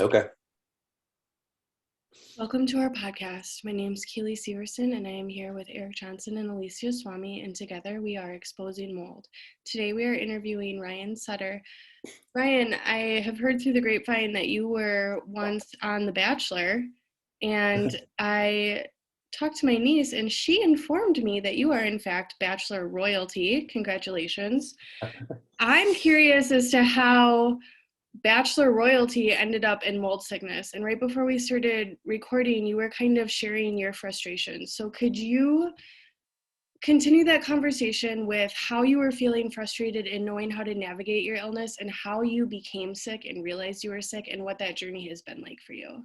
Okay. Welcome to our podcast. My name is Keely Severson, and I am here with Eric Johnson and Alicia Swami, and together we are exposing mold. Today we are interviewing Ryan Sutter. Ryan, I have heard through the grapevine that you were once on The Bachelor, and I talked to my niece, and she informed me that you are in fact Bachelor royalty. Congratulations. I'm curious as to how Bachelor royalty ended up in mold sickness. And right before we started recording, you were kind of sharing your frustrations. So could you continue that conversation with how you were feeling frustrated in knowing how to navigate your illness and how you became sick and realized you were sick and what that journey has been like for you?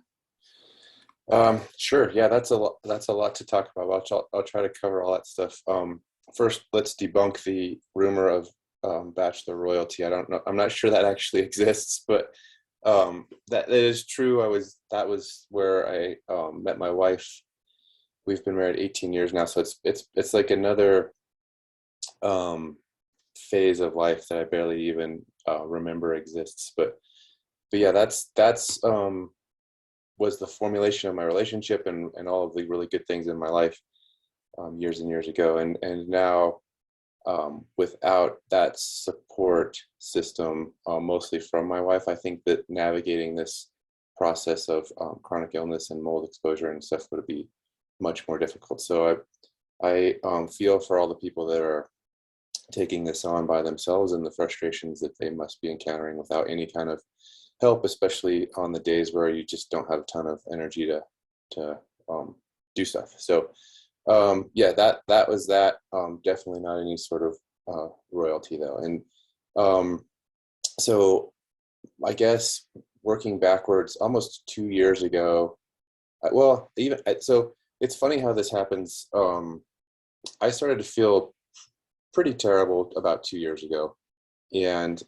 Sure. Yeah, that's a lot. That's a lot to talk about. I'll try to cover all that stuff. First, let's debunk the rumor of Bachelor royalty. I don't know. I'm not sure that actually exists, but that is true. That was where I met my wife. We've been married 18 years now, so it's like another phase of life that I barely even remember exists. But yeah, that's was the formulation of my relationship and all of the really good things in my life years and years ago. And now without that support system, mostly from my wife, I think that navigating this process of chronic illness and mold exposure and stuff would be much more difficult. So I feel for all the people that are taking this on by themselves and the frustrations that they must be encountering without any kind of help, especially on the days where you just don't have a ton of energy to do stuff. So yeah, that was that. Definitely not any sort of royalty though. And so I guess working backwards, almost 2 years ago. Well, even so, it's funny how this happens. I started to feel pretty terrible about 2 years ago, and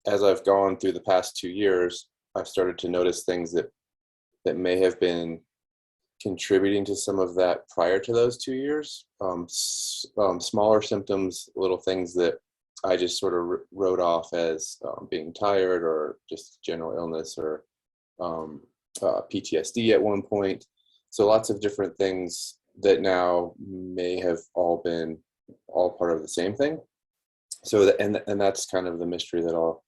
as I've gone through the past 2 years, I've started to notice things that may have been contributing to some of that prior to those 2 years. Smaller symptoms, little things that I just sort of wrote off as being tired or just general illness or PTSD at one point. So lots of different things that now may have all been all part of the same thing. So and that's kind of the mystery that I'll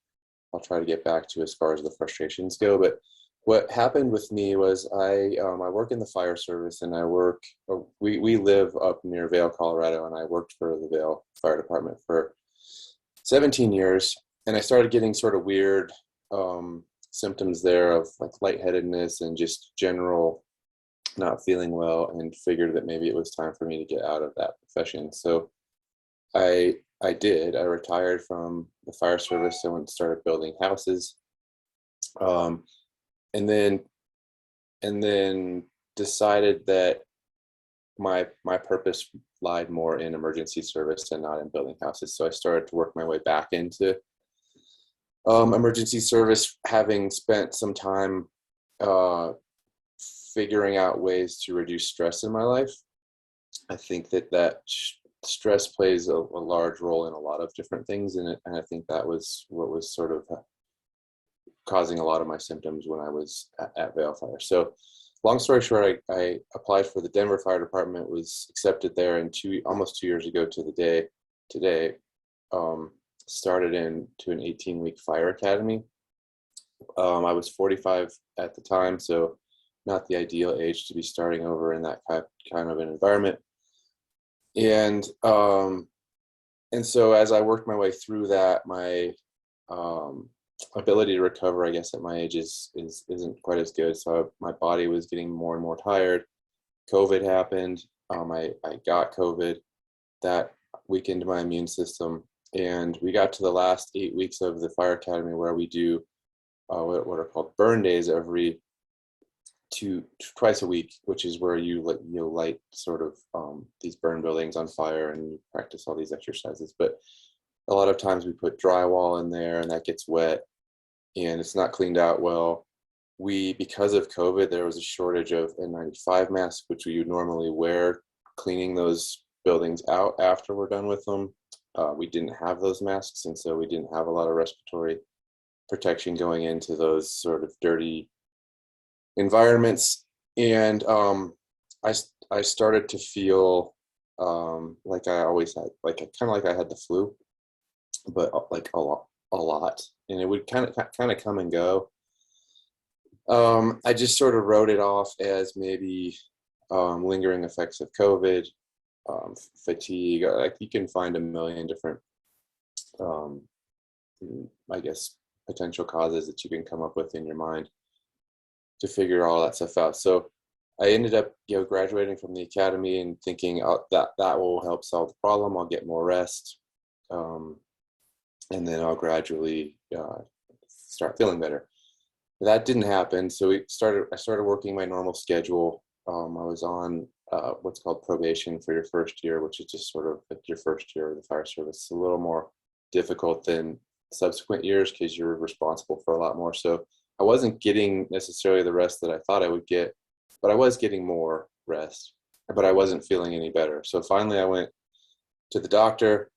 try to get back to as far as the frustrations go. But what happened with me was I work in the fire service, and we live up near Vail, Colorado, and I worked for the Vail Fire Department for 17 years. And I started getting sort of weird symptoms there of like lightheadedness and just general not feeling well, and figured that maybe it was time for me to get out of that profession. So I did. I retired from the fire service and went and started building houses. Um, and then decided that my purpose lied more in emergency service and not in building houses. So I started to work my way back into emergency service, having spent some time figuring out ways to reduce stress in my life. I think that stress plays a large role in a lot of different things in it, and I think that was what was sort of causing a lot of my symptoms when I was at Vail Fire. So long story short, I applied for the Denver Fire Department, was accepted there, and almost 2 years ago to the day today, started into an 18-week fire academy. I was 45 at the time, so not the ideal age to be starting over in that kind of an environment. And so as I worked my way through that, my ability to recover, I guess, at my age isn't quite as good. So my body was getting more and more tired. COVID happened. I got COVID. That weakened my immune system. And we got to the last 8 weeks of the fire academy, where we do what are called burn days twice a week, which is where you light sort of these burn buildings on fire, and you practice all these exercises. But a lot of times we put drywall in there, and that gets wet, and it's not cleaned out well. Because of COVID, there was a shortage of N95 masks, which we would normally wear cleaning those buildings out after we're done with them. We didn't have those masks, and so we didn't have a lot of respiratory protection going into those sort of dirty environments. And I started to feel like I always had, like kind of like I had the flu, but like a lot, and it would kind of come and go. I just sort of wrote it off as maybe lingering effects of COVID, fatigue. Like you can find a million different, um, I guess, potential causes that you can come up with in your mind to figure all that stuff out. So I ended up, graduating from the academy and thinking that will help solve the problem. I'll get more rest, and then I'll gradually start feeling better. That didn't happen. So I started working my normal schedule. I was on what's called probation for your first year, which is just sort of like your first year of the fire service. It's a little more difficult than subsequent years because you're responsible for a lot more. So I wasn't getting necessarily the rest that I thought I would get, but I was getting more rest, but I wasn't feeling any better. So finally I went to the doctor,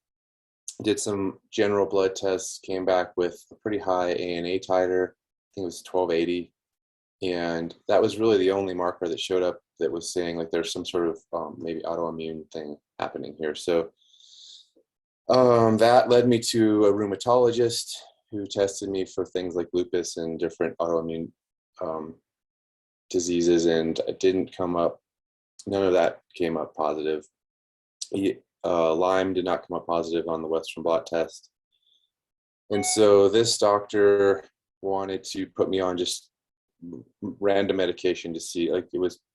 did some general blood tests, came back with a pretty high ANA titer. I think it was 1280. And that was really the only marker that showed up that was saying like there's some sort of maybe autoimmune thing happening here. So that led me to a rheumatologist who tested me for things like lupus and different autoimmune diseases, and it didn't come up. None of that came up positive. Lyme did not come up positive on the Western blot test. And so this doctor wanted to put me on just random medication to see, like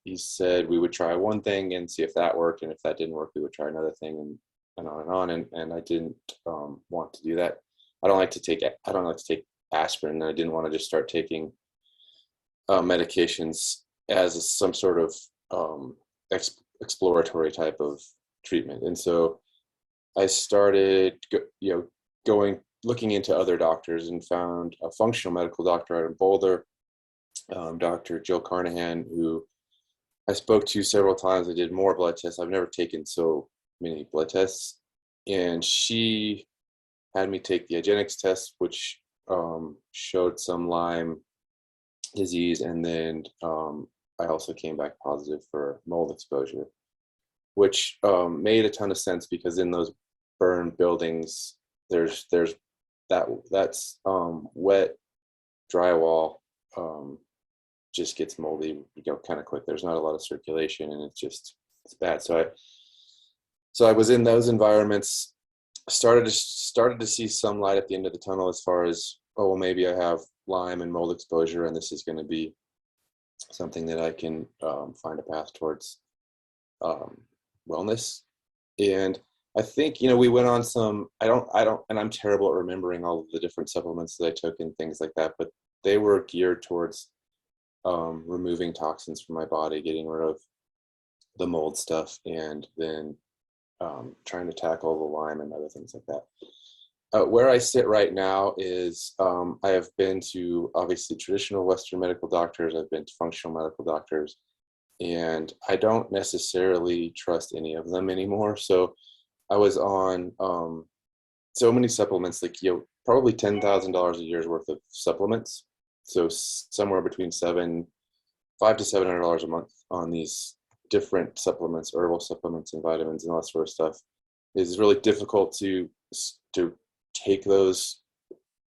he said we would try one thing and see if that worked, and if that didn't work we would try another thing, and on and on. And I didn't want to do that. I don't like to take aspirin, and I didn't want to just start taking medications as some sort of exploratory type of treatment. And so I started looking into other doctors, and found a functional medical doctor out in Boulder, Dr. Jill Carnahan, who I spoke to several times. I did more blood tests. I've never taken so many blood tests. And she had me take the Igenix test, which showed some Lyme disease. And then I also came back positive for mold exposure, which made a ton of sense, because in those burned buildings, that's wet drywall just gets moldy, kind of quick. There's not a lot of circulation, and it's bad. So I was in those environments, started to see some light at the end of the tunnel, as far as, oh, well, maybe I have Lyme and mold exposure, and this is going to be something that I can find a path towards wellness. And I think, we went on some, and I'm terrible at remembering all of the different supplements that I took and things like that, but they were geared towards removing toxins from my body, getting rid of the mold stuff, and then trying to tackle the Lyme and other things like that. Where I sit right now is I have been to, obviously, traditional Western medical doctors. I've been to functional medical doctors, and I don't necessarily trust any of them anymore. So I was on so many supplements, like probably $10,000 a year's worth of supplements. So somewhere between $500 to $700 a month on these different supplements, herbal supplements and vitamins and all that sort of stuff. It's really difficult to take those,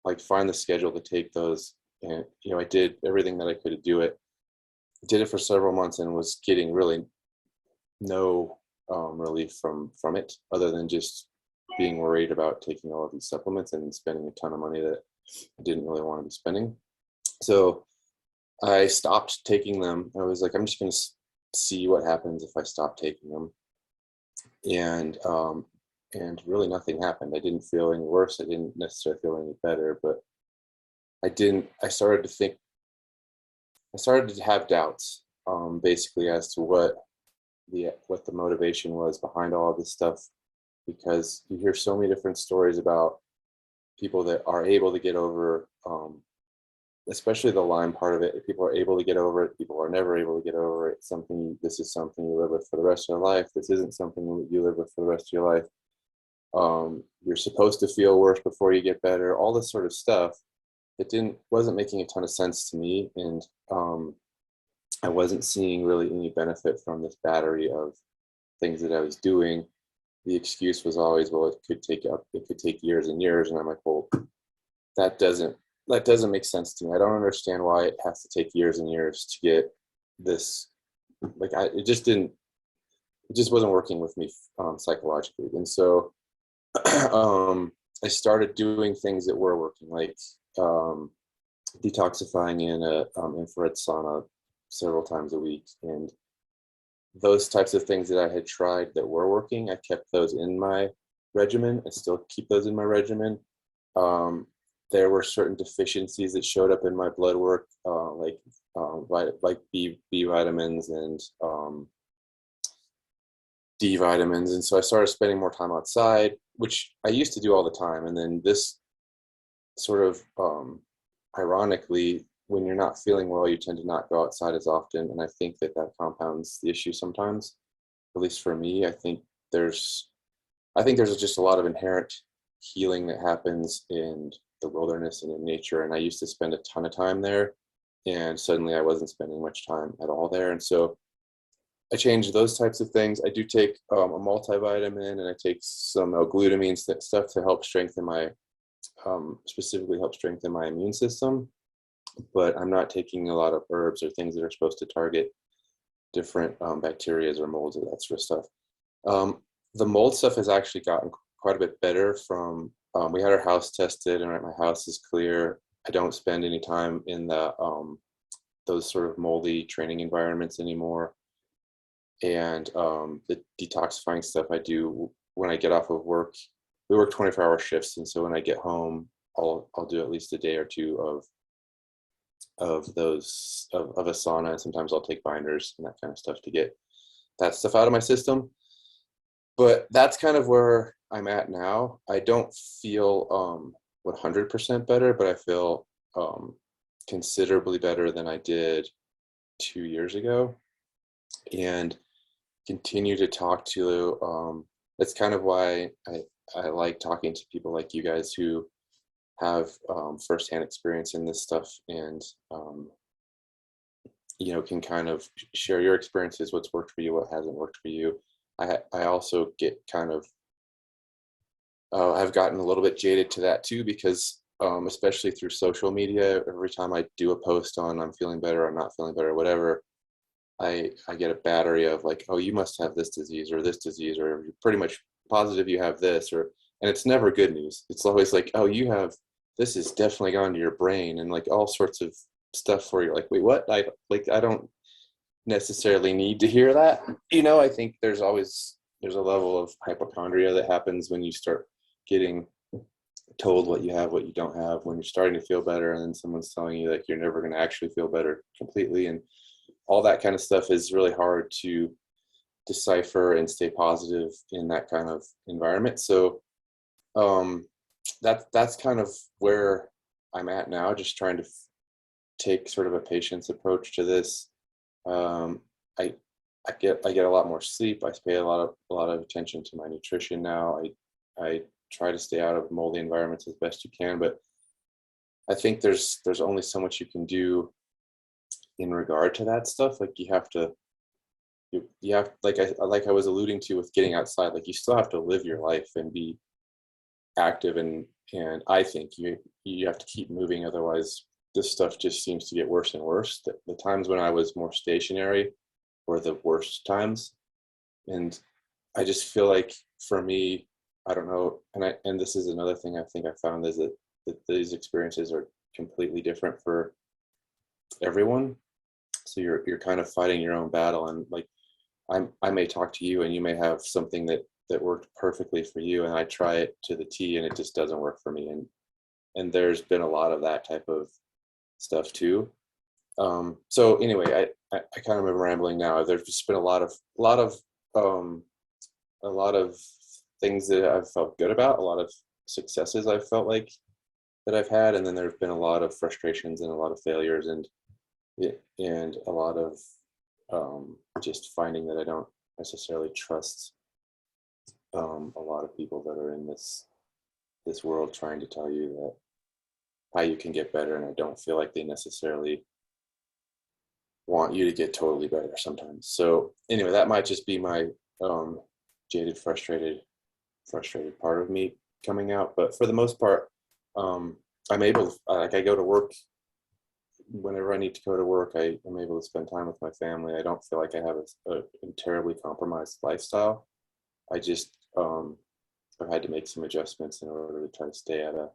like find the schedule to take those. And I did everything that I could to do it. Did it for several months, and was getting really no relief from it, other than just being worried about taking all of these supplements and spending a ton of money that I didn't really want to be spending. So I stopped taking them. I was like, I'm just going to see what happens if I stop taking them. And really nothing happened. I didn't feel any worse. I didn't necessarily feel any better, but I started to have doubts, basically, as to what the motivation was behind all of this stuff, because you hear so many different stories about people that are able to get over, especially the Lyme part of it. People are able to get over it. People are never able to get over it. This is something you live with for the rest of your life. This isn't something that you live with for the rest of your life. You're supposed to feel worse before you get better, all this sort of stuff. wasn't making a ton of sense to me, and I wasn't seeing really any benefit from this battery of things that I was doing. The excuse was always, well, it could take years and years, and I'm like, well, that doesn't make sense to me. I don't understand why it has to take years and years to get this. Like, it just wasn't working with me psychologically, and so I started doing things that were working, like detoxifying in a infrared sauna several times a week, and those types of things that I had tried that were working, I kept those in my regimen. I still keep those in my regimen. There were certain deficiencies that showed up in my blood work, like B vitamins and D vitamins, and so I started spending more time outside, which I used to do all the time. And then this sort of ironically, when you're not feeling well, you tend to not go outside as often, and I think that compounds the issue sometimes. At least for me, there's just a lot of inherent healing that happens in the wilderness and in nature. And I used to spend a ton of time there, and suddenly I wasn't spending much time at all there. And so I changed those types of things. I do take a multivitamin, and I take some L-glutamine stuff to help strengthen my, specifically help strengthen my immune system. But I'm not taking a lot of herbs or things that are supposed to target different bacteria or molds or that sort of stuff. The mold stuff has actually gotten quite a bit better from, we had our house tested, and my house is clear. I don't spend any time in those sort of moldy training environments anymore. And the detoxifying stuff I do when I get off of work. We work 24-hour shifts, and so when I get home, I'll do at least a day or two of those of a sauna, and sometimes I'll take binders and that kind of stuff to get that stuff out of my system. But that's kind of where I'm at now. I don't feel 100% better, but I feel considerably better than I did 2 years ago, and continue to talk to. That's kind of why I like talking to people like you guys who have firsthand experience in this stuff, and can kind of share your experiences, what's worked for you, what hasn't worked for you. I also get kind of I've gotten a little bit jaded to that too, because especially through social media, every time I do a post on I'm feeling better, I'm not feeling better, whatever, I get a battery of like, oh, you must have this disease, or you're pretty much positive you have this, and it's never good news. It's always like, oh, this has definitely gone to your brain, and like all sorts of stuff where you're like, wait, what? I don't necessarily need to hear that. I think there's a level of hypochondria that happens when you start getting told what you have, what you don't have, when you're starting to feel better, and then someone's telling you like you're never going to actually feel better completely, and all that kind of stuff is really hard to decipher and stay positive in that kind of environment. So that's kind of where I'm at now, just trying to take sort of a patience approach to this. I get a lot more sleep. I pay a lot of attention to my nutrition now. I try to stay out of moldy environments as best you can, but I think there's only so much you can do in regard to that stuff. Like you have like I was alluding to with getting outside, like you still have to live your life and be active, and I think you have to keep moving, otherwise this stuff just seems to get worse and worse. The times when I was more stationary were the worst times, and I just feel like for me, I don't know, and this is another thing I think I found, is that these experiences are completely different for everyone. So you're kind of fighting your own battle, and like I may talk to you and you may have something that worked perfectly for you, and I try it to the T and it just doesn't work for me, and there's been a lot of that type of stuff too. So anyway, I kind of am rambling now. There's just been a lot of things that I've felt good about, a lot of successes I've felt like that I've had, and then there's been a lot of frustrations and a lot of failures, and a lot of just finding that I don't necessarily trust a lot of people that are in this world trying to tell you how you can get better, and I don't feel like they necessarily want you to get totally better sometimes. So anyway, that might just be my jaded, frustrated part of me coming out. But for the most part, I'm able to, like, I go to work whenever I need to go to work. I'm able to spend time with my family. I don't feel like I have a terribly compromised lifestyle. I just I've had to make some adjustments in order to try to stay at a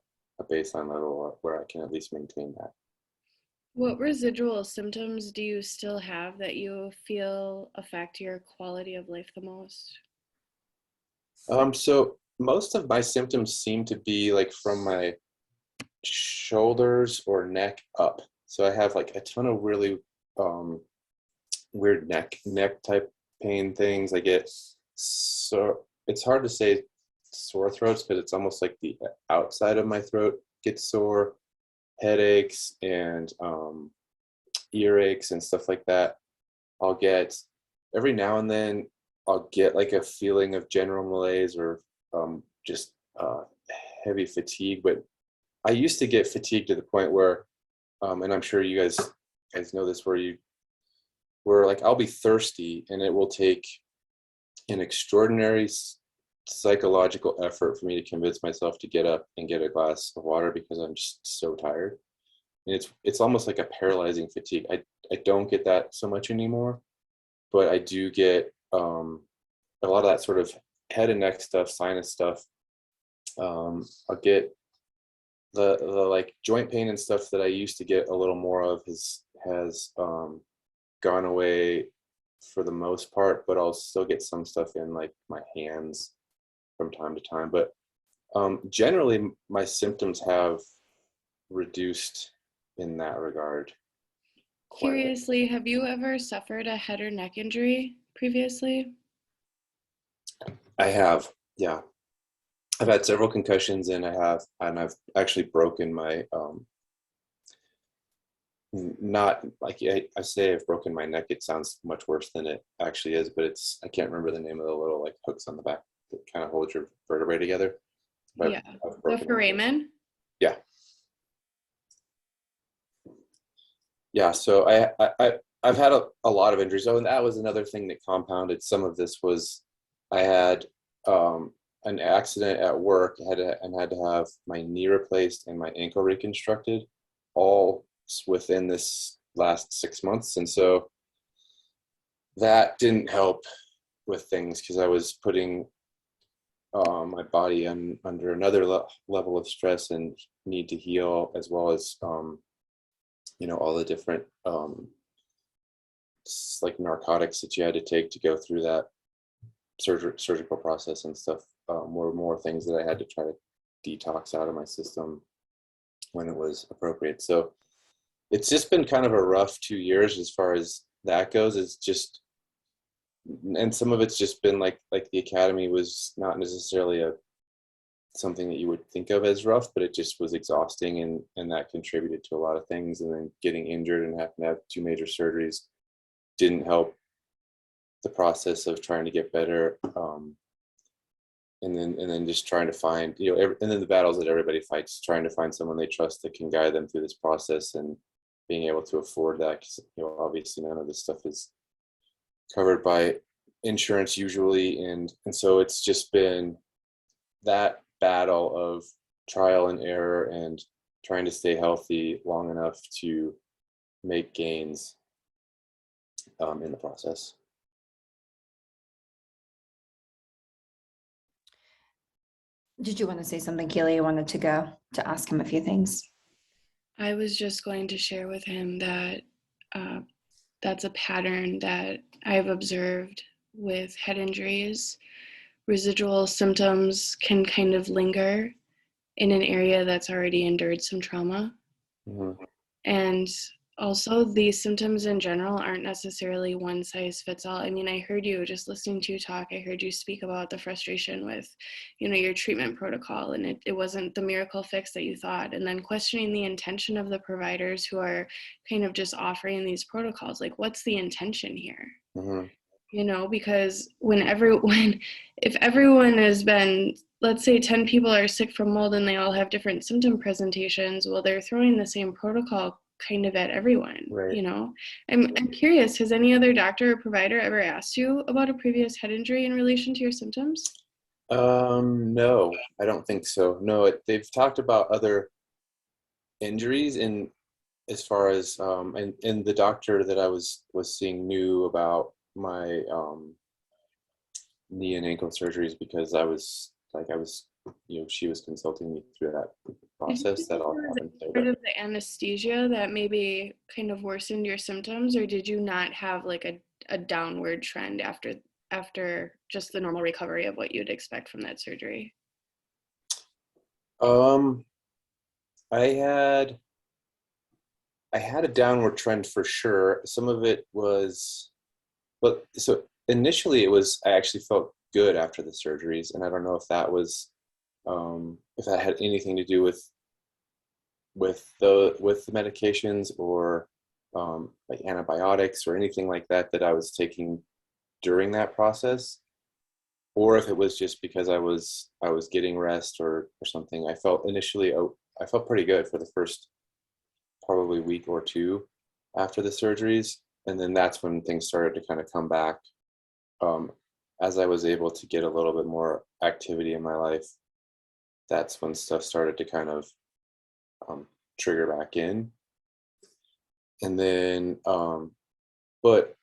baseline level where I can at least maintain that. What residual symptoms do you still have that you feel affect your quality of life the most? So most of my symptoms seem to be like from my shoulders or neck up. So I have like a ton of really weird neck type pain things. I get, so it's hard to say sore throats because it's almost like the outside of my throat gets sore, headaches and earaches and stuff like that. I'll get, every now and then I'll get like a feeling of general malaise or just heavy fatigue. But I used to get fatigued to the point where, and I'm sure you guys know this, where like I'll be thirsty and it will take an extraordinary psychological effort for me to convince myself to get up and get a glass of water because I'm just so tired. And it's almost like a paralyzing fatigue. I don't get that so much anymore, but I do get a lot of that sort of head and neck stuff, sinus stuff. I'll get the like joint pain and stuff that I used to get a little more of has gone away for the most part, but I'll still get some stuff in like my hands from time to time. But generally my symptoms have reduced in that regard. Curiously, have you ever suffered a head or neck injury previously? I have, yeah. I've had several concussions and I've actually broken my not like I say I've broken my neck. It sounds much worse than it actually is, but I can't remember the name of the little like hooks on the back that kind of hold your vertebrae together. But Yeah, I've the broken foramen. Yeah. Yeah. So I've had a lot of injuries. Oh, and that was another thing that compounded some of this was I had an accident at work. I had to have my knee replaced and my ankle reconstructed, all within this last 6 months. And so that didn't help with things because I was putting my body under another level of stress and need to heal, as well as all the different like narcotics that you had to take to go through that surgical process and stuff. Were more things that I had to try to detox out of my system when it was appropriate. So it's just been kind of a rough 2 years as far as that goes. It's just, and some of it's just been like the academy was not necessarily something that you would think of as rough, but it just was exhausting, and that contributed to a lot of things. And then getting injured and having to have 2 major surgeries didn't help the process of trying to get better. And then just trying to find, and then the battles that everybody fights, trying to find someone they trust that can guide them through this process, and being able to afford that, because obviously none of this stuff is covered by insurance usually, and so it's just been that battle of trial and error and trying to stay healthy long enough to make gains in the process. Did you want to say something, Keely? You wanted to go to ask him a few things. I was just going to share with him that that's a pattern that I've observed with head injuries. Residual symptoms can kind of linger in an area that's already endured some trauma. Mm-hmm. And also, these symptoms in general aren't necessarily one size fits all. I mean, I heard you just listening to you talk, I heard you speak about the frustration with, your treatment protocol, and it wasn't the miracle fix that you thought. And then questioning the intention of the providers who are kind of just offering these protocols. Like, what's the intention here? Mm-hmm. you know, because when everyone, if everyone has been, let's say 10 people are sick from mold and they all have different symptom presentations, well, they're throwing the same protocol kind of at everyone, Right. you know. I'm curious, has any other doctor or provider ever asked you about a previous head injury in relation to your symptoms? No, I don't think so. No, they've talked about other injuries in as far as and the doctor that I was seeing knew about my knee and ankle surgeries because she was consulting me through that Did you process think that all there was happened there. any sort of the anesthesia that maybe kind of worsened your symptoms, or did you not have like a downward trend after just the normal recovery of what you'd expect from that surgery? Um, I had a downward trend for sure. Some of it was, but so initially I actually felt good after the surgeries, and I don't know if that was if that had anything to do with the medications or like antibiotics or anything like that that I was taking during that process, or if it was just because I was getting rest or something. I felt initially I felt pretty good for the first probably week or two after the surgeries, and then that's when things started to kind of come back. Um, as I was able to get a little bit more activity in my life, that's when stuff started to kind of um, trigger back in. And then, but,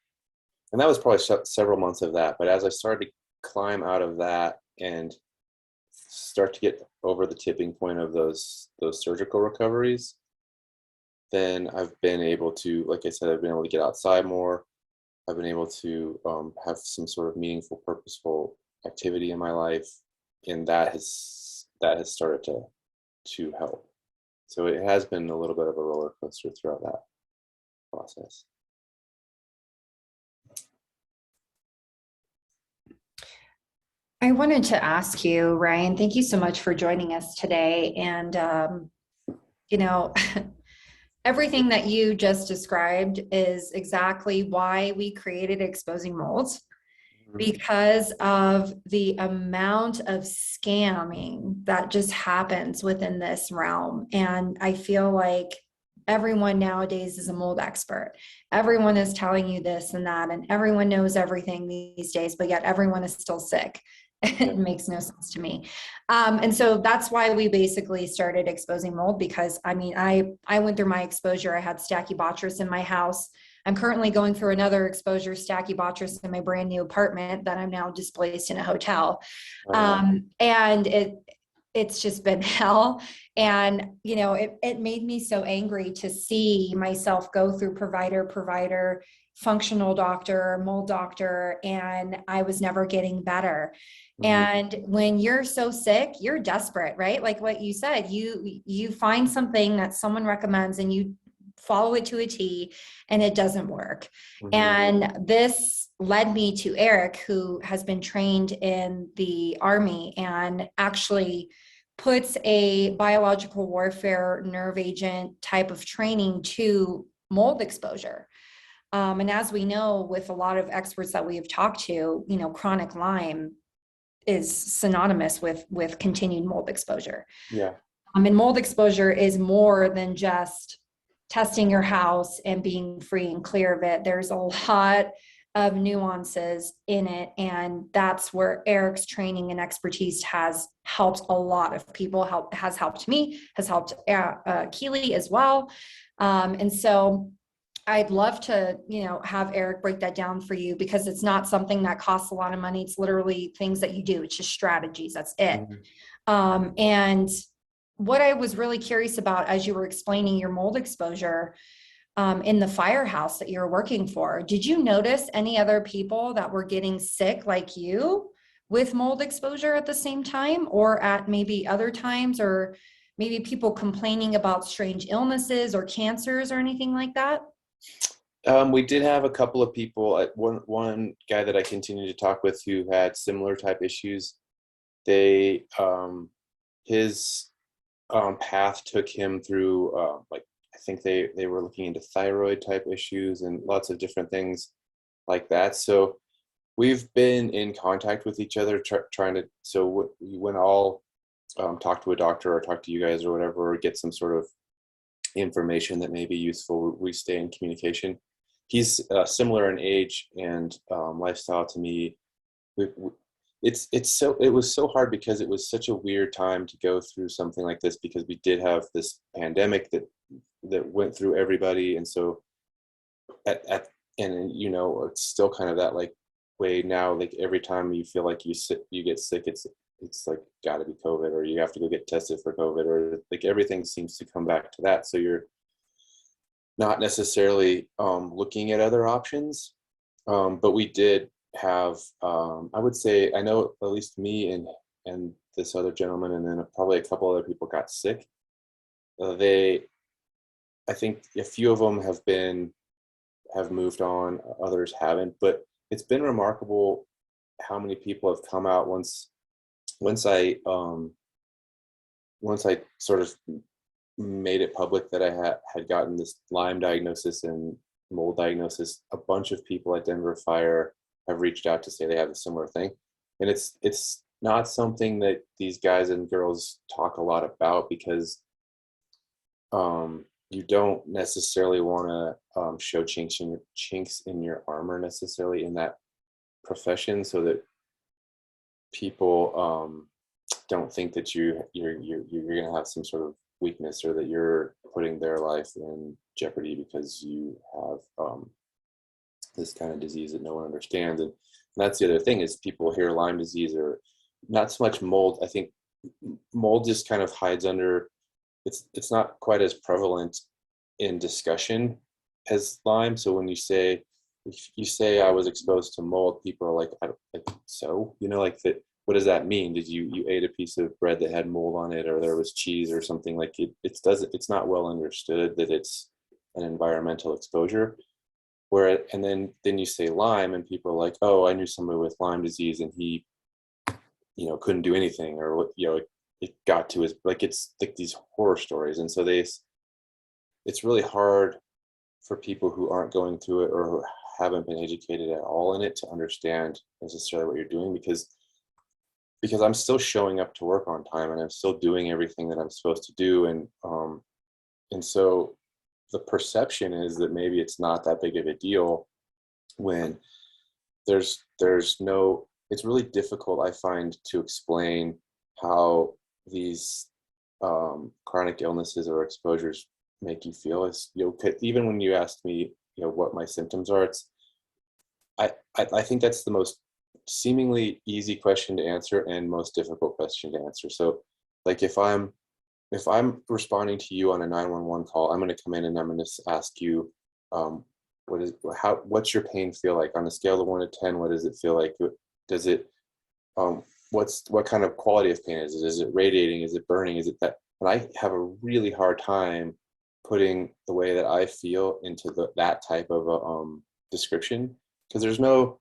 and that was probably several months of that. But as I started to climb out of that and start to get over the tipping point of those surgical recoveries, then I've been able to, like I said, I've been able to get outside more. I've been able to have some sort of meaningful, purposeful activity in my life, and that has started to help. So it has been a little bit of a roller coaster throughout that process. I wanted to ask you, Ryan, thank you so much for joining us today. And, you know, everything that you just described is exactly why we created Exposing Molds, because of the amount of scamming that just happens within this realm. And I feel like everyone nowadays is a mold expert. Everyone is telling you this and that, and everyone knows everything these days, but yet everyone is still sick. Yeah. It makes no sense to me. And so that's why we basically started Exposing Mold, because I mean, I went through my exposure. I had Stachybotrys in my house. I'm currently going through another exposure, Stachybotrys, in my brand new apartment that I'm now displaced in a hotel. And it's just been hell. And, you know, it made me so angry to see myself go through provider, functional doctor, mold doctor, and I was never getting better. And when you're so sick, you're desperate, right? Like what you said, you find something that someone recommends and you follow it to a T, and it doesn't work. And this led me to Eric, who has been trained in the Army and actually puts a biological warfare nerve agent type of training to mold exposure. And as we know, with a lot of experts that we have talked to, you know, chronic Lyme is synonymous with continued mold exposure. Yeah. And mold exposure is more than just testing your house and being free and clear of it. There's a lot of nuances in it, and that's where Eric's training and expertise has helped a lot of people. Has helped me, has helped Keely as well. And so I'd love to, you know, have Eric break that down for you, because it's not something that costs a lot of money. It's literally things that you do. It's just strategies. That's it. And what I was really curious about as you were explaining your mold exposure in the firehouse that you were working for, did you notice any other people that were getting sick like you with mold exposure at the same time, or at maybe other times, or maybe people complaining about strange illnesses or cancers or anything like that? We did have a couple of people. One guy that I continued to talk with who had similar type issues. They his path took him through like I think they were looking into thyroid type issues and lots of different things like that. So we've been in contact with each other, trying to, so when I'll talk to a doctor or talk to you guys or whatever, or get some sort of information that may be useful, we stay in communication. He's similar in age and lifestyle to me. we, it was so hard because it was such a weird time to go through something like this, because we did have this pandemic that went through everybody. And so and you know, it's still kind of that like way now, like every time you feel like you get sick, it's like gotta be COVID, or you have to go get tested for COVID, or like everything seems to come back to that. So you're not necessarily looking at other options. But we did have, I would say, I know at least me and this other gentleman, and then probably a couple other people got sick. I think a few of them have moved on, others haven't. But it's been remarkable how many people have come out once I sort of made it public that I had gotten this Lyme diagnosis and mold diagnosis. A bunch of people at Denver Fire have reached out to say they have a similar thing. And it's not something that these guys and girls talk a lot about, because you don't necessarily want to show chinks in your armor necessarily in that profession, so that people don't think that you're going to have some sort of weakness, or that you're putting their life in jeopardy because you have this kind of disease that no one understands. And that's the other thing, is people hear Lyme disease, or not so much mold. I think mold just kind of hides under, it's not quite as prevalent in discussion as Lyme. So when if you say I was exposed to mold, people are like, I don't like, so, you know, like that, what does that mean? Did you ate a piece of bread that had mold on it, or there was cheese or something? Like it's not well understood that it's an environmental exposure. And then you say Lyme, and people are like, oh, I knew somebody with Lyme disease and he, you know, couldn't do anything, or, you know, it got to his, like, it's like these horror stories. And so it's really hard for people who aren't going through it, or who haven't been educated at all in it, to understand necessarily what you're doing, because I'm still showing up to work on time, and I'm still doing everything that I'm supposed to do. And so the perception is that maybe it's not that big of a deal, when there's no, it's really difficult, I find, to explain how these chronic illnesses or exposures make you feel. It's, you know, even when you asked me, you know, what my symptoms are, I think that's the most seemingly easy question to answer and most difficult question to answer. So like if I'm responding to you on a 911 call, I'm going to come in and I'm going to ask you, what's your pain feel like on a scale of 1 to 10? What does it feel like? Does it, what kind of quality of pain is it? Is it radiating? Is it burning? Is it that? And I have a really hard time putting the way that I feel into that type of a description, because there's no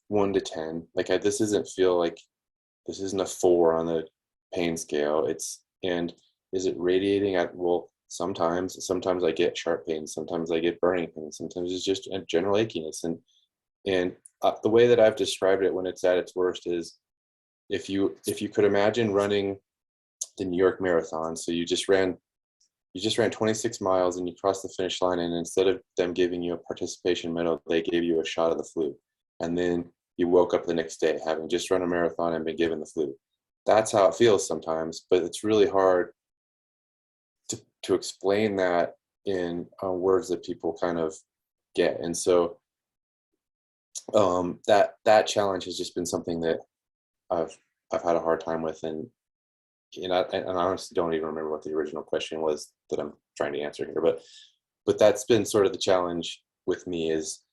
1 to 10. Like this isn't a 4 on the pain scale. And is it radiating? Well, sometimes I get sharp pain, sometimes I get burning pain, sometimes it's just a general achiness. And the way that I've described it when it's at its worst is, if you could imagine running the New York Marathon. So you just ran 26 miles and you crossed the finish line, and instead of them giving you a participation medal, they gave you a shot of the flu. And then you woke up the next day having just run a marathon and been given the flu. That's how it feels sometimes, but it's really hard to explain that in words that people kind of get. And so that challenge has just been something that I've had a hard time with. And I honestly don't even remember what the original question was that I'm trying to answer here, but that's been sort of the challenge with me is,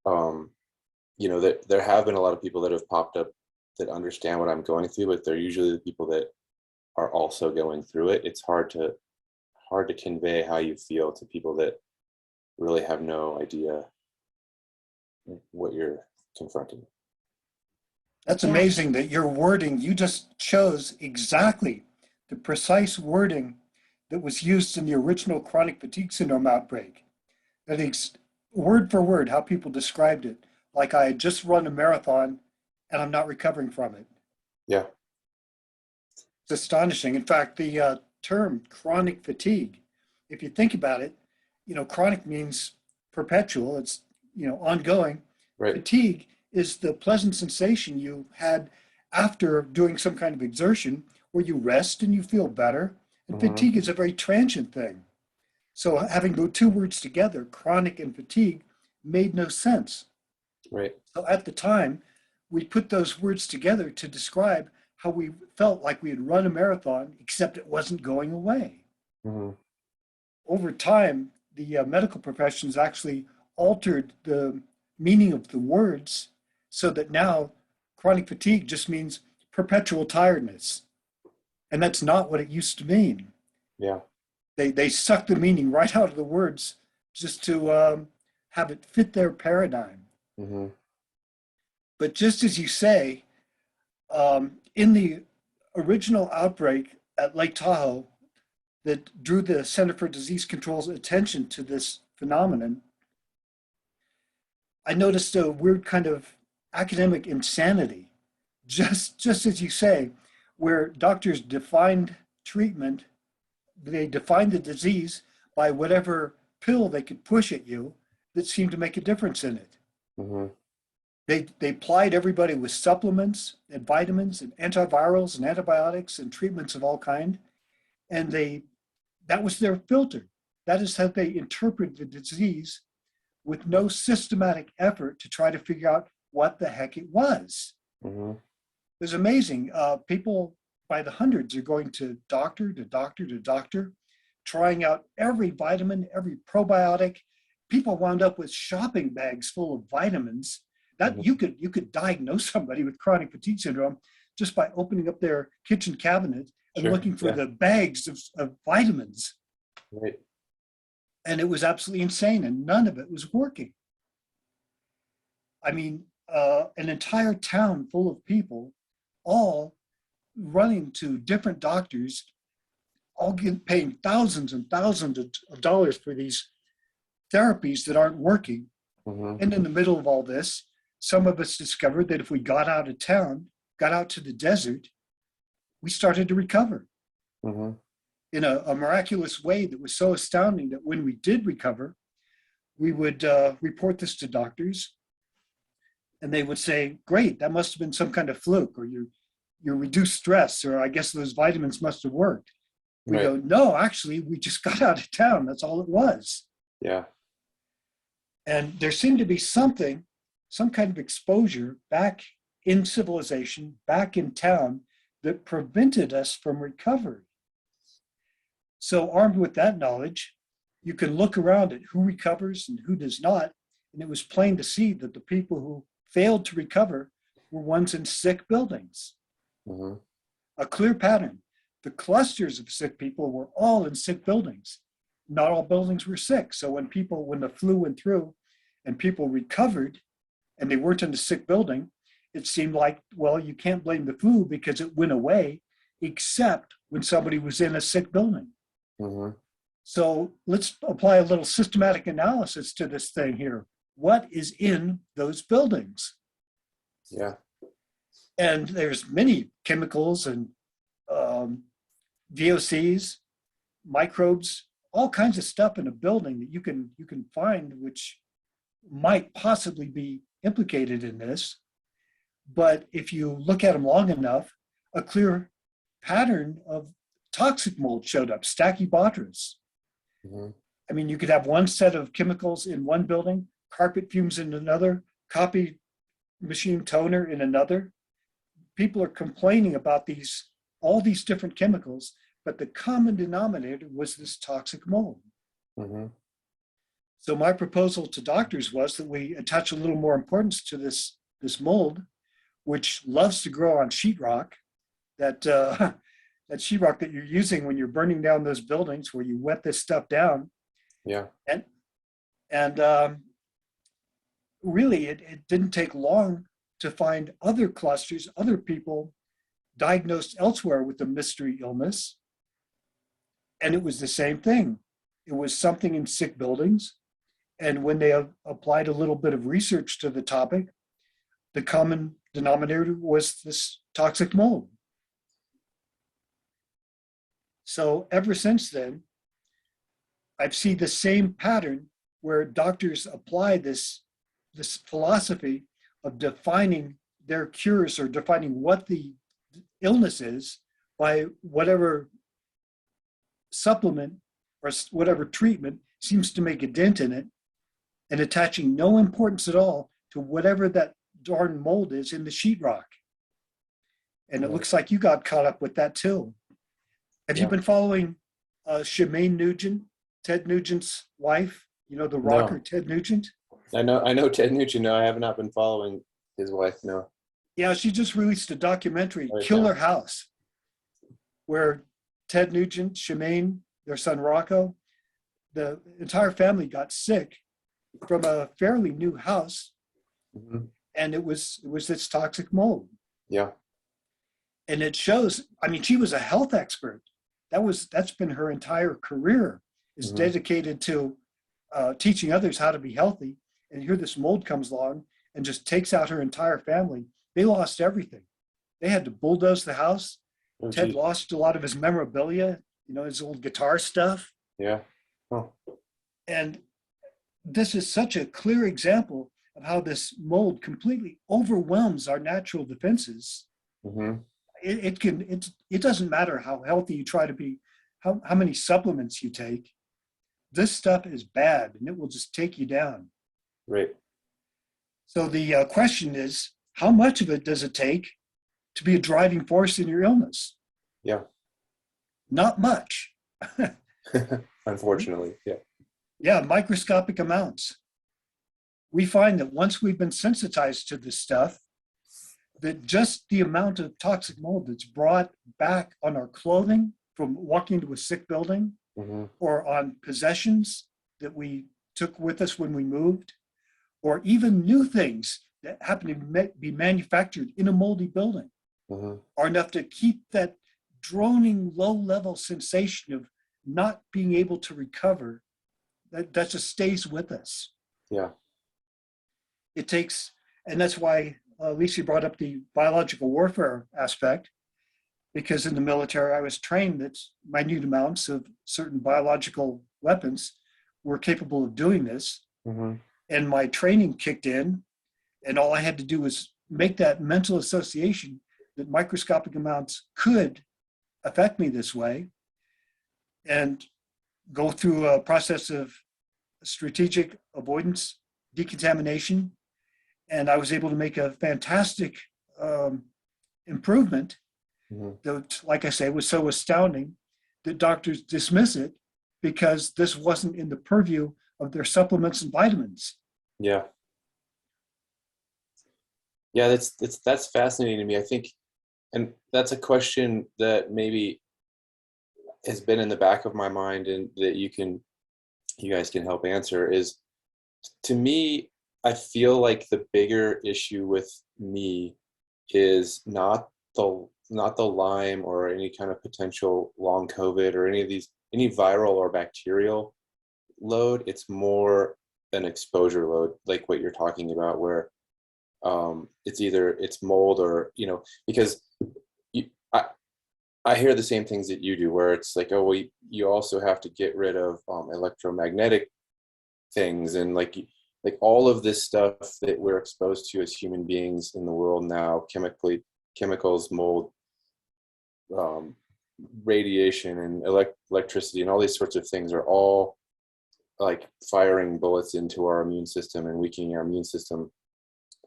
you know, that there have been a lot of people that have popped up that understand what I'm going through, but they're usually the people that are also going through it. It's hard to convey how you feel to people that really have no idea what you're confronting. That's amazing that your wording, you just chose exactly the precise wording that was used in the original chronic fatigue syndrome outbreak. That is word for word how people described it. like I had just run a marathon and I'm not recovering from it. Yeah. It's astonishing. In fact, the term chronic fatigue, if you think about it, chronic means perpetual. It's, ongoing. Right. Fatigue is the pleasant sensation you had after doing some kind of exertion where you rest and you feel better. And fatigue is a very transient thing. So having the two words together, chronic and fatigue, made no sense. Right. So at the time, we put those words together to describe how we felt like we had run a marathon, except it wasn't going away. Over time, the medical professions actually altered the meaning of the words so that now chronic fatigue just means perpetual tiredness. And that's not what it used to mean. Yeah. They sucked the meaning right out of the words just to have it fit their paradigm. But just as you say, in the original outbreak at Lake Tahoe that drew the Center for Disease Control's attention to this phenomenon, I noticed a weird kind of academic insanity, just as you say, where doctors defined treatment, they defined the disease by whatever pill they could push at you that seemed to make a difference in it. They plied everybody with supplements and vitamins and antivirals and antibiotics and treatments of all kind. And that was their filter. That is how they interpret the disease with no systematic effort to try to figure out what the heck it was. It was amazing. People by the hundreds are going to doctor, trying out every vitamin, every probiotic. People wound up with shopping bags full of vitamins. That you could diagnose somebody with chronic fatigue syndrome just by opening up their kitchen cabinet and looking for the bags of vitamins. Right. And it was absolutely insane, and none of it was working. I mean, an entire town full of people, all running to different doctors, all paying thousands and thousands of dollars for these therapies that aren't working. And in the middle of all this, some of us discovered that if we got out of town, got out to the desert, we started to recover in a miraculous way that was so astounding that when we did recover, we would report this to doctors, and they would say, great, that must have been some kind of fluke, or your reduced stress, or I guess those vitamins must have worked. We go, no, actually, we just got out of town. That's all it was. Yeah. And there seemed to be some kind of exposure back in civilization, back in town, that prevented us from recovery. So armed with that knowledge, you can look around at who recovers and who does not. And it was plain to see that the people who failed to recover were ones in sick buildings. A clear pattern. The clusters of sick people were all in sick buildings. Not all buildings were sick. So when the flu went through and people recovered and they weren't in a sick building, it seemed like, well, you can't blame the flu because it went away, except when somebody was in a sick building. So let's apply a little systematic analysis to this thing here. What is in those buildings? Yeah. And there's many chemicals and VOCs, microbes, all kinds of stuff in a building that you can find which might possibly be implicated in this. But if you look at them long enough, a clear pattern of toxic mold showed up, Stachybotrys. I mean, you could have one set of chemicals in one building, carpet fumes in another, copy machine toner in another. People are complaining about all these different chemicals, but the common denominator was this toxic mold. So my proposal to doctors was that we attach a little more importance to this mold, which loves to grow on sheetrock, that sheetrock that you're using when you're burning down those buildings where you wet this stuff down. Yeah. And really, it didn't take long to find other clusters, other people diagnosed elsewhere with the mystery illness. And it was the same thing. It was something in sick buildings. And when they applied a little bit of research to the topic, the common denominator was this toxic mold. So ever since then, I've seen the same pattern where doctors apply this philosophy of defining their cures or defining what the illness is by whatever supplement or whatever treatment seems to make a dent in it, and attaching no importance at all to whatever that darn mold is in the sheetrock. And it looks like you got caught up with that too. Have you been following Shemaine Nugent, Ted Nugent's wife? You know, the rocker, Ted Nugent? I know Ted Nugent. No, I have not been following his wife, no. Yeah, she just released a documentary, Killer House, where Ted Nugent, Shemaine, their son Rocco, the entire family got sick from a fairly new house, and it was this toxic mold. Yeah. And it shows, I mean, she was a health expert. That's been her entire career, is dedicated to teaching others how to be healthy. And here this mold comes along and just takes out her entire family. They lost everything. They had to bulldoze the house. Ted lost a lot of his memorabilia, you know, his old guitar stuff. Yeah. Oh. And this is such a clear example of how this mold completely overwhelms our natural defenses. It doesn't matter how healthy you try to be, how many supplements you take. This stuff is bad, and it will just take you down. Right. So the question is, how much of it does it take to be a driving force in your illness? Yeah. Not much. Unfortunately, yeah. Yeah, microscopic amounts. We find that once we've been sensitized to this stuff, that just the amount of toxic mold that's brought back on our clothing from walking into a sick building, or on possessions that we took with us when we moved, or even new things that happen to be manufactured in a moldy building, are enough to keep that droning low-level sensation of not being able to recover. That just stays with us. Yeah. It takes, and that's why Lisa brought up the biological warfare aspect, because in the military I was trained that minute amounts of certain biological weapons were capable of doing this. And my training kicked in, and all I had to do was make that mental association that microscopic amounts could affect me this way, and go through a process of strategic avoidance, decontamination, and I was able to make a fantastic improvement that, like I say, was so astounding that doctors dismiss it because this wasn't in the purview of their supplements and vitamins. Yeah. Yeah, that's fascinating to me. I think, and that's a question that maybe has been in the back of my mind, and that you guys can help answer, is, to me, I feel like the bigger issue with me is not the Lyme or any kind of potential long COVID or any viral or bacterial load. It's more an exposure load, like what you're talking about, where it's mold, or, you know, because I hear the same things that you do, where it's like, oh, well, you also have to get rid of electromagnetic things, and like all of this stuff that we're exposed to as human beings in the world now, chemicals, mold, radiation, and electricity, and all these sorts of things are all like firing bullets into our immune system and weakening our immune system.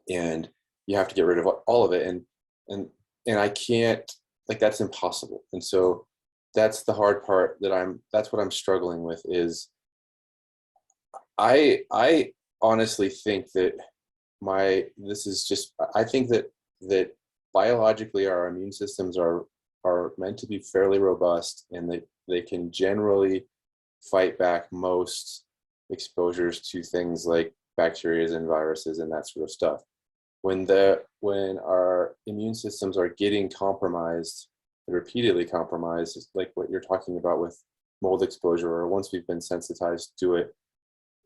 And you have to get rid of all of it. And I can't, like, that's impossible. And so that's the hard part that's what I'm struggling with, is I honestly think that I think that biologically our immune systems are meant to be fairly robust, and that they can generally fight back most exposures to things like bacteria and viruses and that sort of stuff. When our immune systems are getting compromised, repeatedly compromised, like what you're talking about with mold exposure, or once we've been sensitized to it,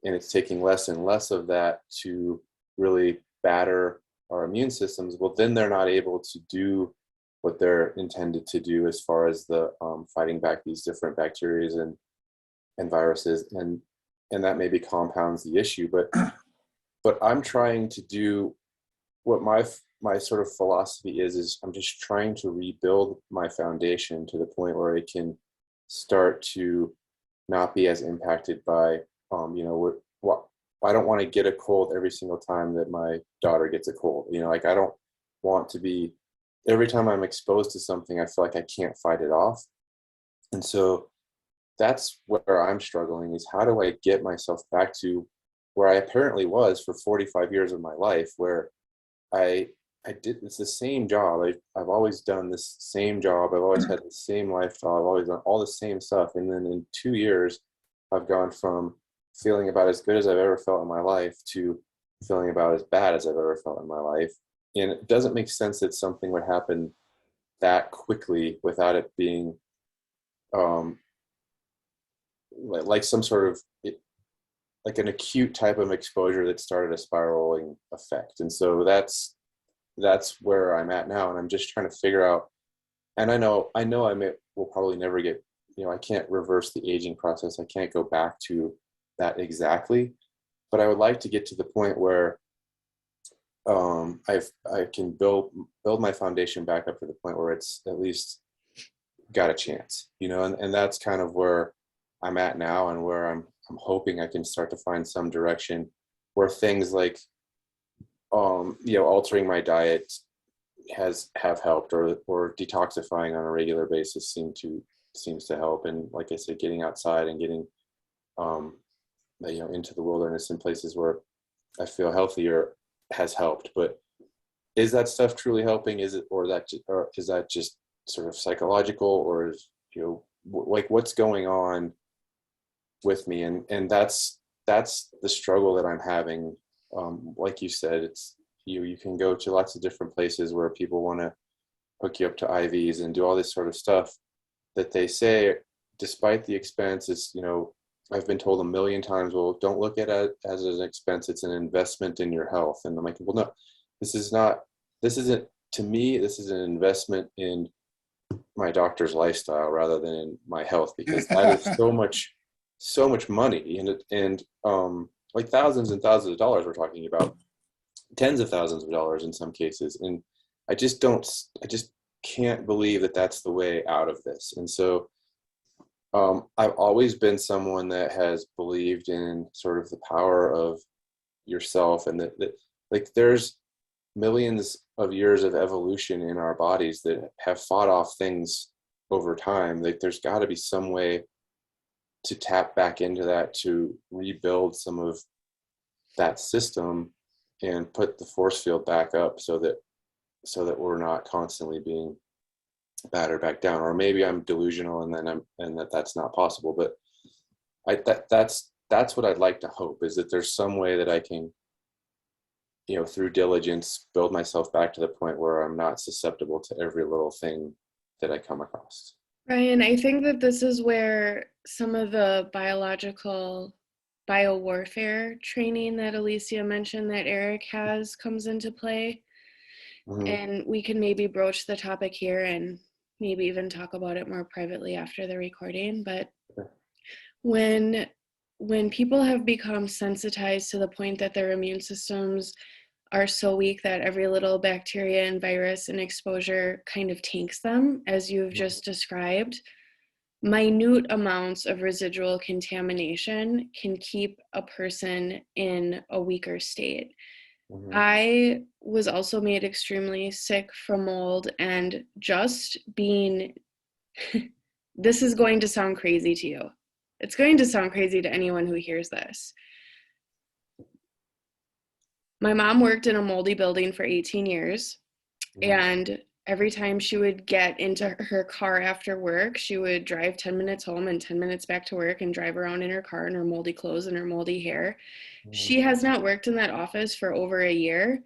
and it's taking less and less of that to really batter our immune systems, well, then they're not able to do what they're intended to do as far as the fighting back these different bacteria and viruses, and that maybe compounds the issue. But I'm trying to do what my sort of philosophy is I'm just trying to rebuild my foundation to the point where it can start to not be as impacted by what I don't want to get a cold every single time that my daughter gets a cold. Like, I don't want to be, every time I'm exposed to something, I feel like I can't fight it off. And so that's where I'm struggling, is how do I get myself back to where I apparently was for 45 years of my life, where I it's the same job. I've always done this same job. I've always had the same lifestyle. I've always done all the same stuff. And then in 2 years, I've gone from feeling about as good as I've ever felt in my life to feeling about as bad as I've ever felt in my life. And it doesn't make sense that something would happen that quickly without it being like some sort of like an acute type of exposure that started a spiraling effect. And so that's where I'm at now. And I'm just trying to figure out, and I know will probably never get, I can't reverse the aging process. I can't go back to that exactly, but I would like to get to the point where I can build my foundation back up to the point where it's at least got a chance, and that's kind of where I'm at now, and where I'm hoping I can start to find some direction where things like altering my diet have helped, or detoxifying on a regular basis seems to help. And like I said, getting outside and getting into the wilderness in places where I feel healthier has helped. But is that stuff truly helping? Is it, or is that just sort of psychological, or is, like, what's going on with me? And that's the struggle that I'm having. Like you said, it's you can go to lots of different places where people want to hook you up to IVs and do all this sort of stuff that they say, despite the expense, is, I've been told a million times, well, don't look at it as an expense, it's an investment in your health. And I'm like, well, no, this isn't, to me, this is an investment in my doctor's lifestyle rather than in my health, because that is so much money, and like thousands and thousands of dollars we're talking about, tens of thousands of dollars in some cases. And I just can't believe that that's the way out of this. And so I've always been someone that has believed in sort of the power of yourself, and that like there's millions of years of evolution in our bodies that have fought off things over time. Like, there's got to be some way to tap back into that, to rebuild some of that system and put the force field back up, so that we're not constantly being battered back down. Or maybe I'm delusional and that's not possible, but that's what I'd like to hope, is that there's some way that I can, through diligence, build myself back to the point where I'm not susceptible to every little thing that I come across. Ryan, I think that this is where some of the biological biowarfare training that Alicia mentioned that Eric has comes into play. Mm-hmm. And we can maybe broach the topic here and maybe even talk about it more privately after the recording. But when people have become sensitized to the point that their immune systems are so weak that every little bacteria and virus and exposure kind of tanks them, as you've just described, minute amounts of residual contamination can keep a person in a weaker state. Mm-hmm. I was also made extremely sick from mold, and just being, this is going to sound crazy to you. It's going to sound crazy to anyone who hears this. My mom worked in a moldy building for 18 years, and every time she would get into her car after work, she would drive 10 minutes home and 10 minutes back to work and drive around in her car in her moldy clothes and her moldy hair. She has not worked in that office for over a year.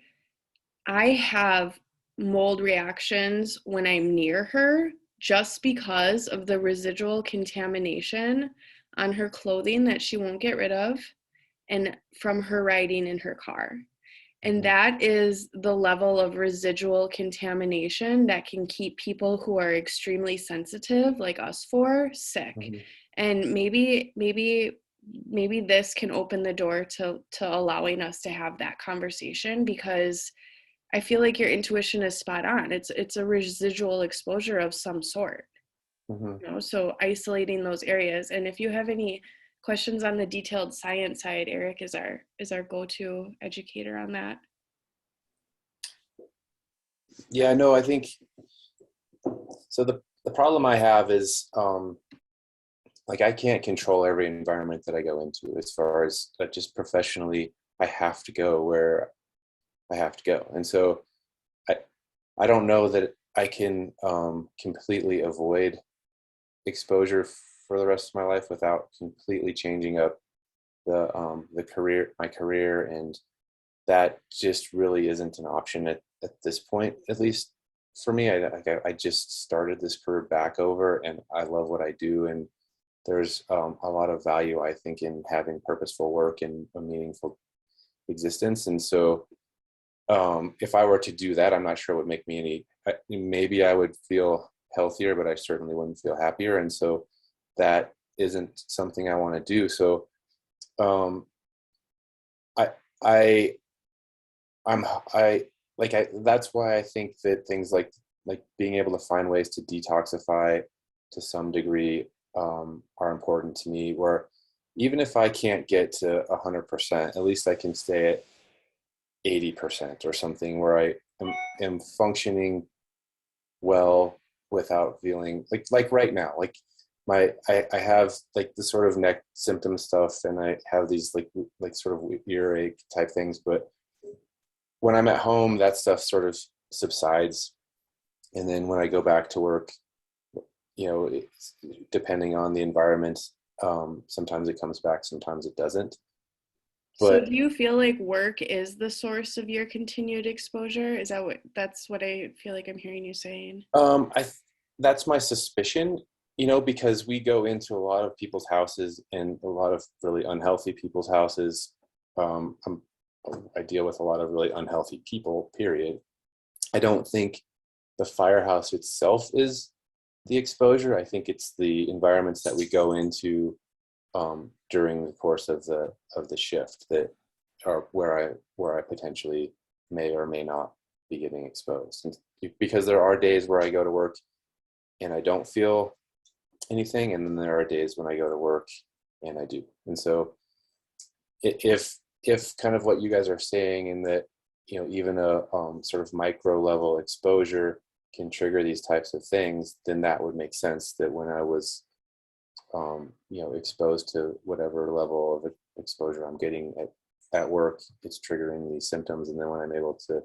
I have mold reactions when I'm near her just because of the residual contamination on her clothing that she won't get rid of, and from her riding in her car. And Mhm. that is the level of residual contamination that can keep people who are extremely sensitive, like us four, sick. Mhm. And maybe this can open the door to allowing us to have that conversation, because I feel like your intuition is spot on. It's a residual exposure of some sort. Mhm. You know, so isolating those areas. And if you have any questions on the detailed science side, Eric is our go-to educator on that. Yeah, no, I think so. The problem I have is like I can't control every environment that I go into as far as just professionally. I have to go where I have to go, and so I I don't know that I can completely avoid exposure for the rest of my life without completely changing up my career, and that just really isn't an option at this point, at least for me. I just started this career back over, and I love what I do, and there's a lot of value, I think, in having purposeful work and a meaningful existence. And so if I were to do that, I'm not sure it would make me maybe I would feel healthier, but I certainly wouldn't feel happier. And so that isn't something I want to do. So um, I, I, I that's why I think that things like being able to find ways to detoxify to some degree are important to me, where even if I can't get to 100%, at least I can stay at 80% or something, where I am functioning well without feeling like right now, like I have like the sort of neck symptom stuff, and I have these like sort of earache type things, but when I'm at home, that stuff sort of subsides. And then when I go back to work, depending on the environment, sometimes it comes back, sometimes it doesn't. So But do you feel like work is the source of your continued exposure? That's what I feel like I'm hearing you saying? that's my suspicion, because we go into a lot of people's houses, and a lot of really unhealthy people's houses. Um, I'm, I deal with a lot of really unhealthy people, period. I don't think the firehouse itself is the exposure. I think it's the environments that we go into during the course of the shift that are where I potentially may or may not be getting exposed. And because there are days where I go to work and I don't feel anything, and then there are days when I go to work and I do. And so if kind of what you guys are saying, in that even a sort of micro level exposure can trigger these types of things, then that would make sense, that when I was exposed to whatever level of exposure I'm getting at work, it's triggering these symptoms. And then when I'm able to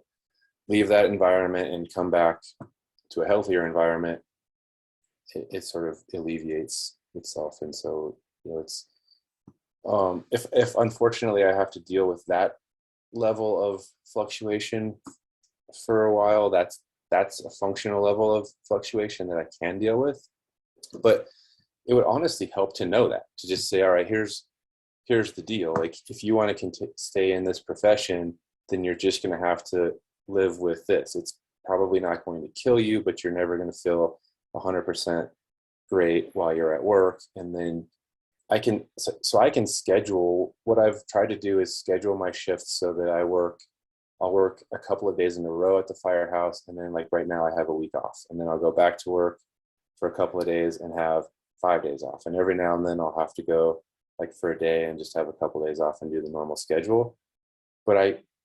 leave that environment and come back to a healthier environment, it sort of alleviates itself. And so it's if unfortunately I have to deal with that level of fluctuation for a while, that's a functional level of fluctuation that I can deal with. But it would honestly help to know that, to just say, all right, here's the deal. Like, if you want to stay in this profession, then you're just going to have to live with this. It's probably not going to kill you, but you're never going to feel 100% great while you're at work. And then I can schedule. What I've tried to do is schedule my shifts so that I'll work a couple of days in a row at the firehouse, and then, like right now, I have a week off, and then I'll go back to work for a couple of days and have 5 days off. And every now and then I'll have to go like for a day and just have a couple of days off and do the normal schedule. But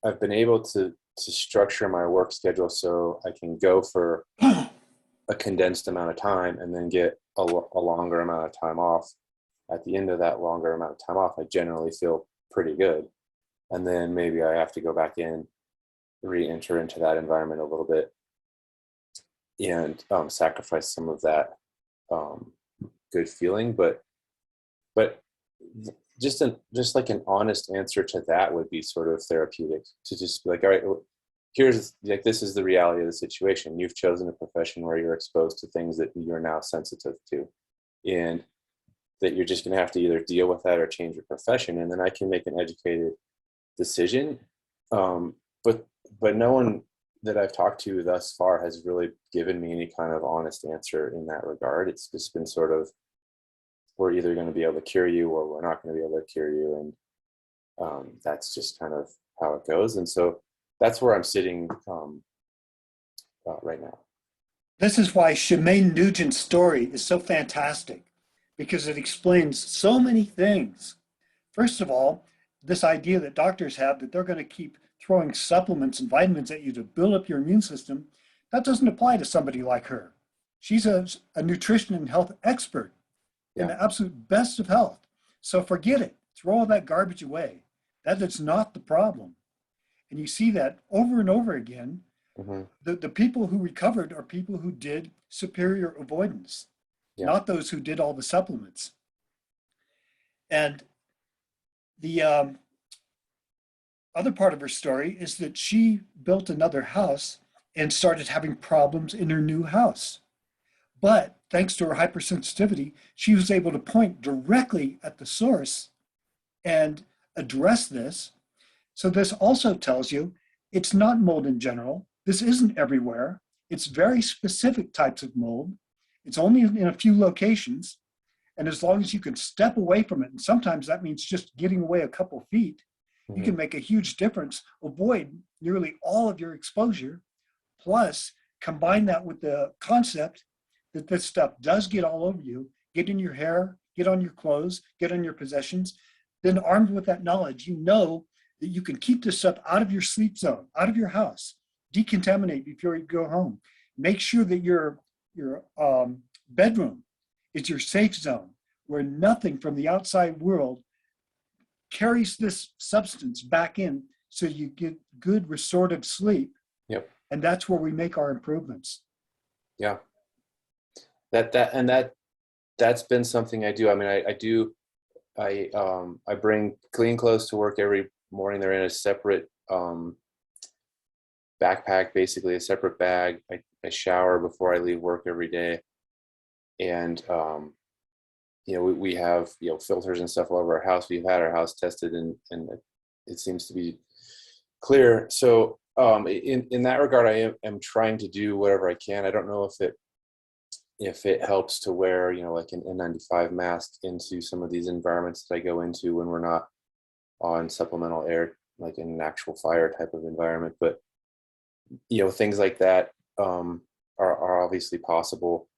I've been able to structure my work schedule so I can go for a condensed amount of time and then get a longer amount of time off. At the end of that longer amount of time off, I generally feel pretty good. And then maybe I have to go back in, re-enter into that environment a little bit, and sacrifice some of that good feeling. But just like an honest answer to that would be sort of therapeutic, to just be like, all right, here's like, this is the reality of the situation. You've chosen a profession where you're exposed to things that you're now sensitive to, and that you're just going to have to either deal with that or change your profession, and then I can make an educated decision. But no one that I've talked to thus far has really given me any kind of honest answer in that regard. It's just been sort of, we're either going to be able to cure you or we're not going to be able to cure you, and that's just kind of how it goes. And so that's where I'm sitting right now. This is why Shemaine Nugent's story is so fantastic, because it explains so many things. First of all, this idea that doctors have that they're going to keep throwing supplements and vitamins at you to build up your immune system, that doesn't apply to somebody like her. She's a nutrition and health expert in the absolute best of health. So forget it. Throw all that garbage away. That is not the problem. And you see that over and over again. Mm-hmm. The people who recovered are people who did superior avoidance, not those who did all the supplements. And the other part of her story is that she built another house and started having problems in her new house. But thanks to her hypersensitivity, she was able to point directly at the source and address this. So this also tells you it's not mold in general. This isn't everywhere. It's very specific types of mold. It's only in a few locations. And as long as you can step away from it, and sometimes that means just getting away a couple feet, you can make a huge difference, avoid nearly all of your exposure, plus combine that with the concept that this stuff does get all over you, get in your hair, get on your clothes, get on your possessions. Then armed with that knowledge, you know that you can keep this stuff out of your sleep zone, out of your house, decontaminate before you go home. Make sure that your bedroom is your safe zone, where nothing from the outside world carries this substance back in, so you get good restorative sleep. Yep. And that's where we make our improvements. Yeah. That's been something I do. I mean, I bring clean clothes to work every morning. They're in a separate backpack, basically a separate bag. I shower before I leave work every day. And we have filters and stuff all over our house. We've had our house tested, and it seems to be clear. So in that regard, I am trying to do whatever I can. I don't know if it helps to wear like an N95 mask into some of these environments that I go into when we're not on supplemental air, like in an actual fire type of environment. But things like that are obviously possible.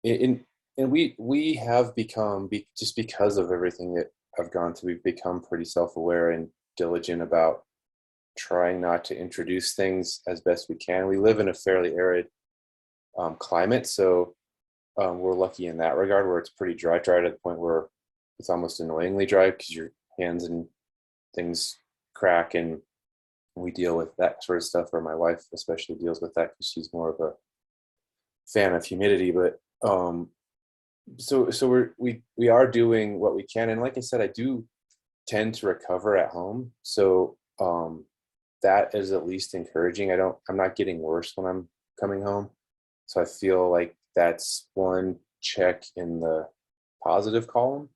And we have become, just because of everything that I've gone through, we've become pretty self-aware and diligent about trying not to introduce things as best we can. We live in a fairly arid climate, so we're lucky in that regard, where it's pretty dry to the point where it's almost annoyingly dry, because your hands and things crack, and we deal with that sort of stuff, or my wife especially deals with that because she's more of a fan of humidity. But so we are doing what we can, and like I said, I do tend to recover at home, so that is at least encouraging. I'm not getting worse when I'm coming home, so I feel like that's one check in the positive column.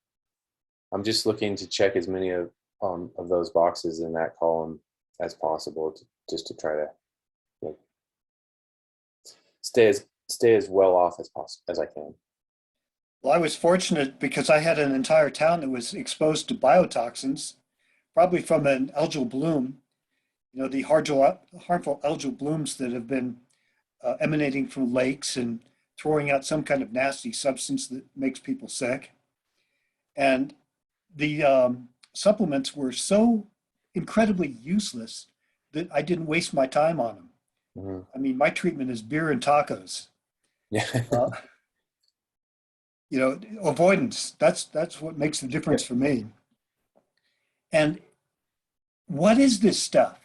I'm just looking to check as many of those boxes in that column as possible, just to try to stay as well off as possible as I can. Well, I was fortunate because I had an entire town that was exposed to biotoxins, probably from an algal bloom. The harmful algal blooms that have been emanating from lakes and throwing out some kind of nasty substance that makes people sick. And the supplements were so incredibly useless that I didn't waste my time on them. Mm-hmm. I mean, my treatment is beer and tacos. Yeah. Avoidance. That's what makes the difference for me. And what is this stuff?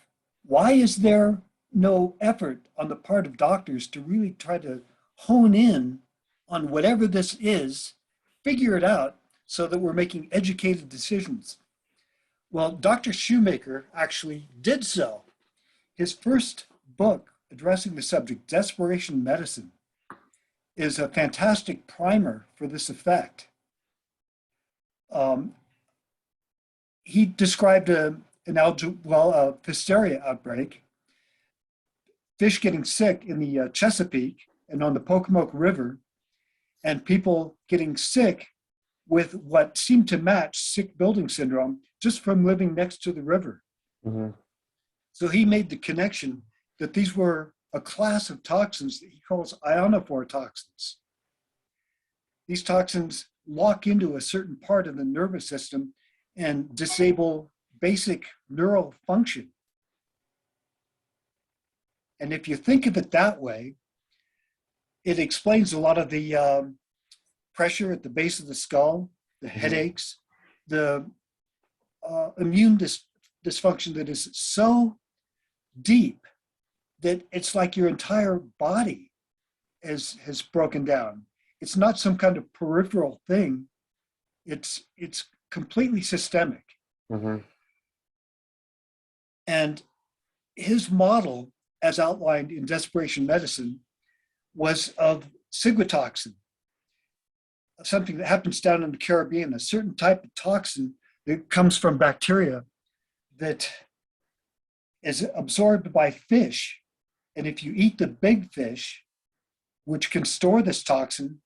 Why is there no effort on the part of doctors to really try to hone in on whatever this is, figure it out, so that we're making educated decisions? Well, Dr. Shoemaker actually did so. His first book addressing the subject, Desperation Medicine, is a fantastic primer for this effect. he described a hysteria outbreak, fish getting sick in the Chesapeake and on the Pocomoke River, and people getting sick with what seemed to match sick building syndrome just from living next to the river. Mm-hmm. So he made the connection that these were a class of toxins that he calls ionophore toxins. These toxins lock into a certain part of the nervous system and disable basic neural function. And if you think of it that way, it explains a lot of the pressure at the base of the skull, the headaches, the immune dysfunction that is so deep that it's like your entire body has broken down. It's not some kind of peripheral thing. It's completely systemic. Mm-hmm. And his model, as outlined in Desperation Medicine, was of ciguatoxin, something that happens down in the Caribbean, a certain type of toxin that comes from bacteria that is absorbed by fish. And if you eat the big fish, which can store this toxin,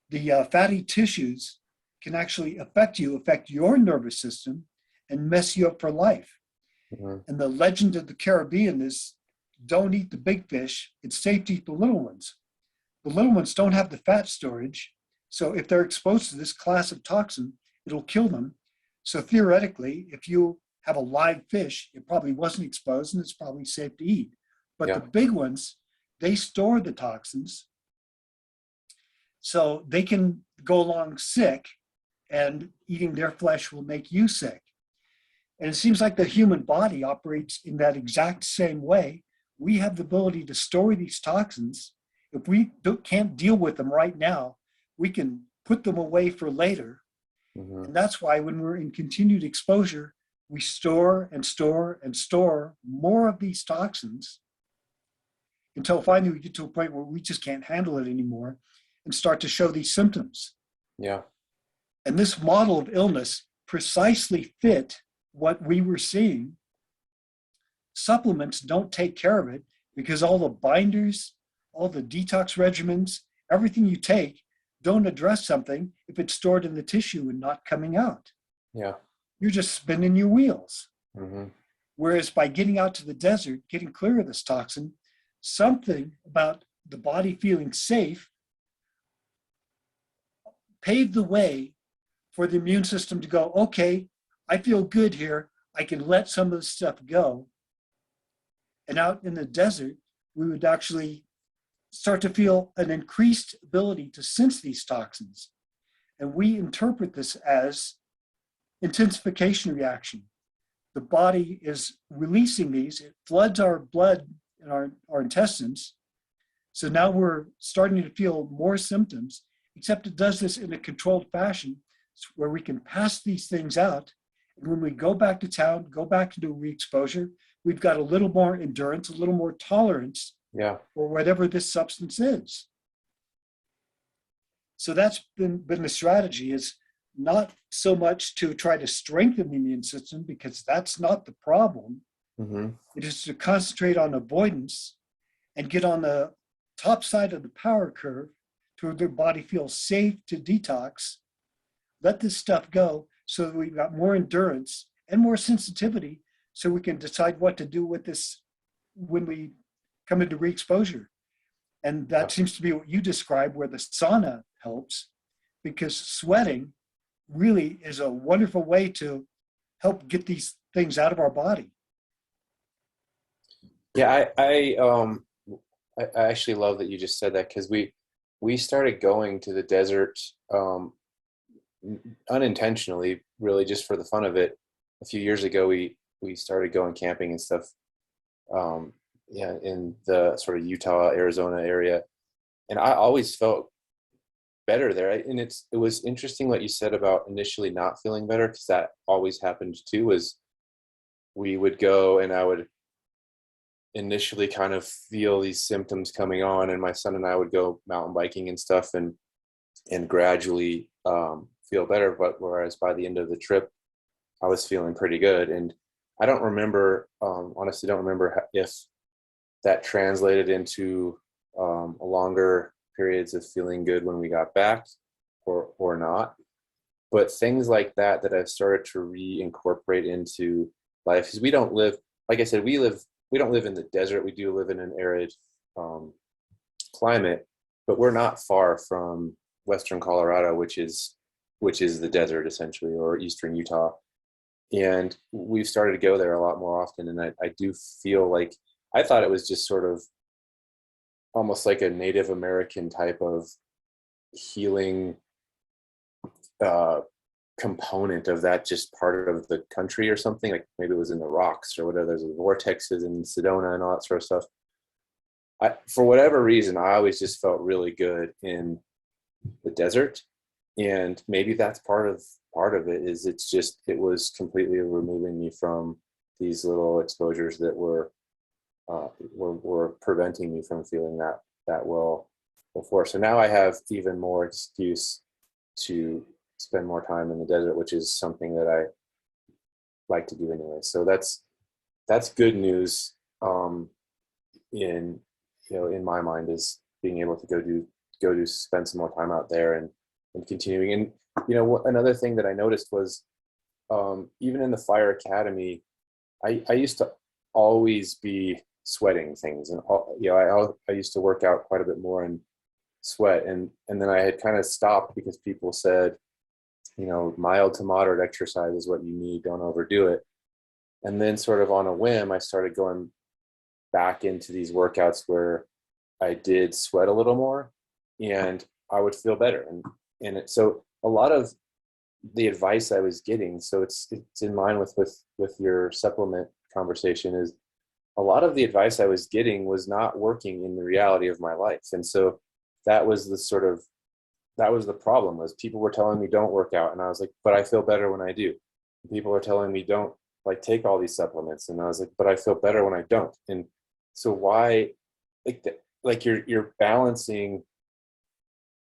the fatty tissues can actually affect your nervous system and mess you up for life. Mm-hmm. And the legend of the Caribbean is, don't eat the big fish, it's safe to eat the little ones. The little ones don't have the fat storage, so if they're exposed to this class of toxin, it'll kill them. So theoretically, if you have a live fish, it probably wasn't exposed and it's probably safe to eat. But the big ones, they store the toxins, so they can go along sick, and eating their flesh will make you sick. And it seems like the human body operates in that exact same way. We have the ability to store these toxins. If we can't deal with them right now, we can put them away for later. Mm-hmm. And that's why when we're in continued exposure, we store and store and store more of these toxins until finally we get to a point where we just can't handle it anymore and start to show these symptoms. Yeah. And this model of illness precisely fit what we were seeing. Supplements don't take care of it because all the binders, all the detox regimens, everything you take don't address something if it's stored in the tissue and not coming out. Yeah. You're just spinning your wheels. Mm-hmm. Whereas by getting out to the desert, getting clear of this toxin, something about the body feeling safe paved the way for the immune system to go, okay, I feel good here. I can let some of this stuff go. And out in the desert, we would actually start to feel an increased ability to sense these toxins. And we interpret this as intensification reaction. The body is releasing these, it floods our blood and our intestines. So now we're starting to feel more symptoms, except it does this in a controlled fashion where we can pass these things out. And when we go back to town, go back to do re-exposure, we've got a little more endurance, a little more tolerance for whatever this substance is. So that's been the strategy, is not so much to try to strengthen the immune system, because that's not the problem. Mm-hmm. It is to concentrate on avoidance and get on the top side of the power curve to where their body feels safe to detox, let this stuff go so that we've got more endurance and more sensitivity so we can decide what to do with this when we come into re-exposure. And that seems to be what you described, where the sauna helps, because sweating really is a wonderful way to help get these things out of our body. Yeah, I actually love that you just said that, because we started going to the desert unintentionally, really just for the fun of it. A few years ago, we started going camping and stuff, in the sort of Utah, Arizona area, and I always felt better there. And it was interesting what you said about initially not feeling better, because that always happened too. Was we would go and I would initially kind of feel these symptoms coming on, and my son and I would go mountain biking and stuff, and gradually feel better, but whereas by the end of the trip, I was feeling pretty good. And I don't remember, honestly, don't remember if that translated into longer periods of feeling good when we got back or not. But things like that I've started to reincorporate into life, because we don't live, like I said, we don't live in the desert. We do live in an arid climate, but we're not far from Western Colorado, which is the desert essentially, or Eastern Utah. And we've started to go there a lot more often. And I do feel like, I thought it was just sort of almost like a Native American type of healing component of that, just part of the country or something. Like maybe it was in the rocks or whatever. There's vortexes in Sedona and all that sort of stuff. For whatever reason, I always just felt really good in the desert. And maybe that's part of it is it was completely removing me from these little exposures that were preventing me from feeling that well before. So now I have even more excuse to spend more time in the desert, which is something that I like to do anyway. So that's good news in my mind, is being able to go do spend some more time out there and continuing. And another thing that I noticed was even in the fire academy, I used to always be sweating things, and I used to work out quite a bit more and sweat, and then I had kind of stopped because people said, mild to moderate exercise is what you need, don't overdo it. And then sort of on a whim, I started going back into these workouts where I did sweat a little more and I would feel better. So a lot of the advice I was getting, so it's in line with your supplement conversation, is a lot of the advice I was getting was not working in the reality of my life. And so that was the problem, was people were telling me don't work out. And I was like, but I feel better when I do. And people are telling me don't take all these supplements. And I was like, but I feel better when I don't. And so why, you're balancing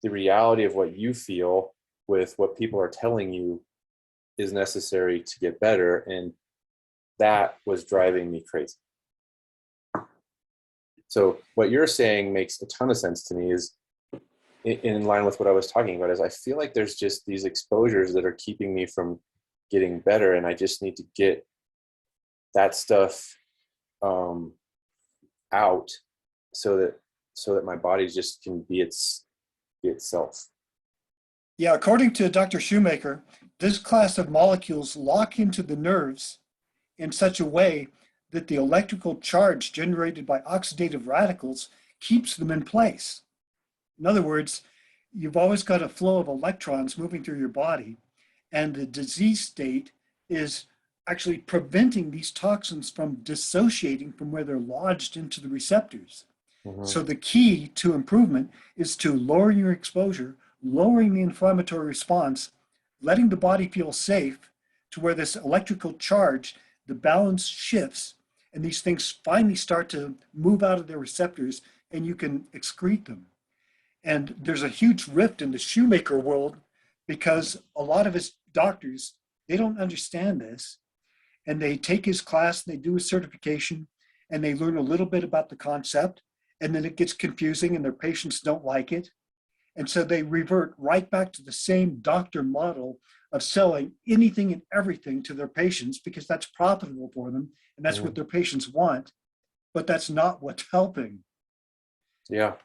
the reality of what you feel with what people are telling you is necessary to get better. And that was driving me crazy. So what you're saying makes a ton of sense to me, is in line with what I was talking about, is I feel like there's just these exposures that are keeping me from getting better. And I just need to get that stuff out so that my body just can be itself. Yeah, according to Dr. Shoemaker, this class of molecules lock into the nerves in such a way that the electrical charge generated by oxidative radicals keeps them in place. In other words, you've always got a flow of electrons moving through your body, and the disease state is actually preventing these toxins from dissociating from where they're lodged into the receptors. Mm-hmm. So the key to improvement is to lower your exposure, lowering the inflammatory response, letting the body feel safe, to where this electrical charge, the balance shifts, and these things finally start to move out of their receptors and you can excrete them. And there's a huge rift in the Shoemaker world because a lot of his doctors, they don't understand this. And they take his class, and they do his certification, and they learn a little bit about the concept, and then it gets confusing and their patients don't like it. And so they revert right back to the same doctor model of selling anything and everything to their patients because that's profitable for them and that's what their patients want, but that's not what's helping. Yeah.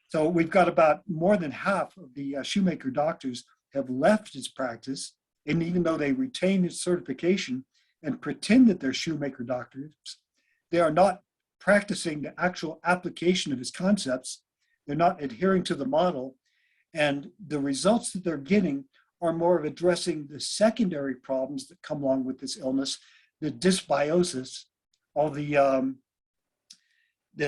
So we've got about more than half of the Shoemaker doctors have left his practice, and even though they retain his certification and pretend that they're Shoemaker doctors, they are not practicing the actual application of his concepts. They're not adhering to the model. And the results that they're getting are more of addressing the secondary problems that come along with this illness, the dysbiosis, all the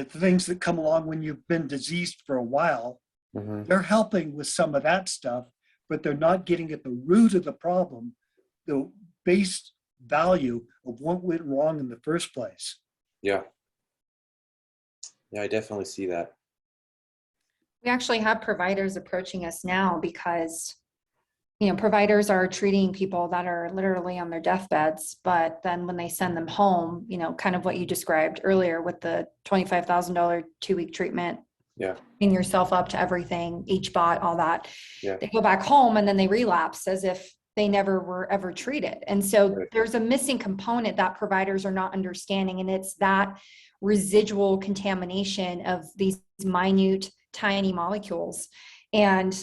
things that come along when you've been diseased for a while. Mm-hmm. They're helping with some of that stuff, but they're not getting at the root of the problem, the base value of what went wrong in the first place. Yeah. Yeah, I definitely see that. We actually have providers approaching us now because, providers are treating people that are literally on their deathbeds, but then when they send them home, kind of what you described earlier with the $25,000 2-week treatment, Yeah. yourself up to everything, each bot, all that. Yeah. They go back home and then they relapse as if they never were ever treated. And so Right. there's a missing component that providers are not understanding. And it's that residual contamination of these minute, tiny molecules. And,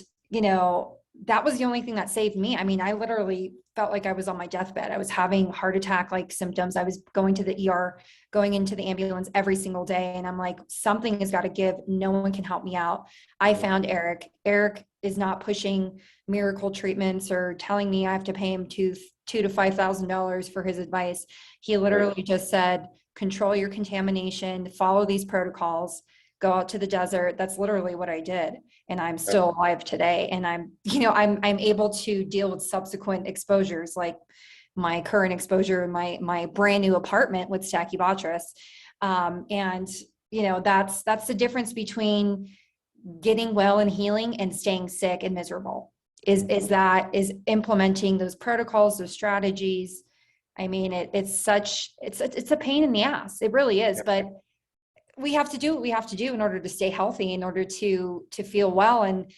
that was the only thing that saved me. I mean, I literally felt like I was on my deathbed. I was having heart attack like symptoms. I was going to the ER, going into the ambulance every single day. And I'm like, something has got to give. No one can help me out. I found Eric. Eric is not pushing miracle treatments or telling me I have to pay him $2,000 to $5,000 for his advice. He literally just said, control your contamination, follow these protocols, go out to the desert. That's literally what I did. And I'm still alive today. And I'm able to deal with subsequent exposures, like my current exposure in my brand new apartment with Stachybotrys. That's the difference between getting well and healing and staying sick and miserable is implementing those protocols, those strategies. I mean, it's a pain in the ass. It really is, but we have to do what we have to do in order to stay healthy, in order to feel well. And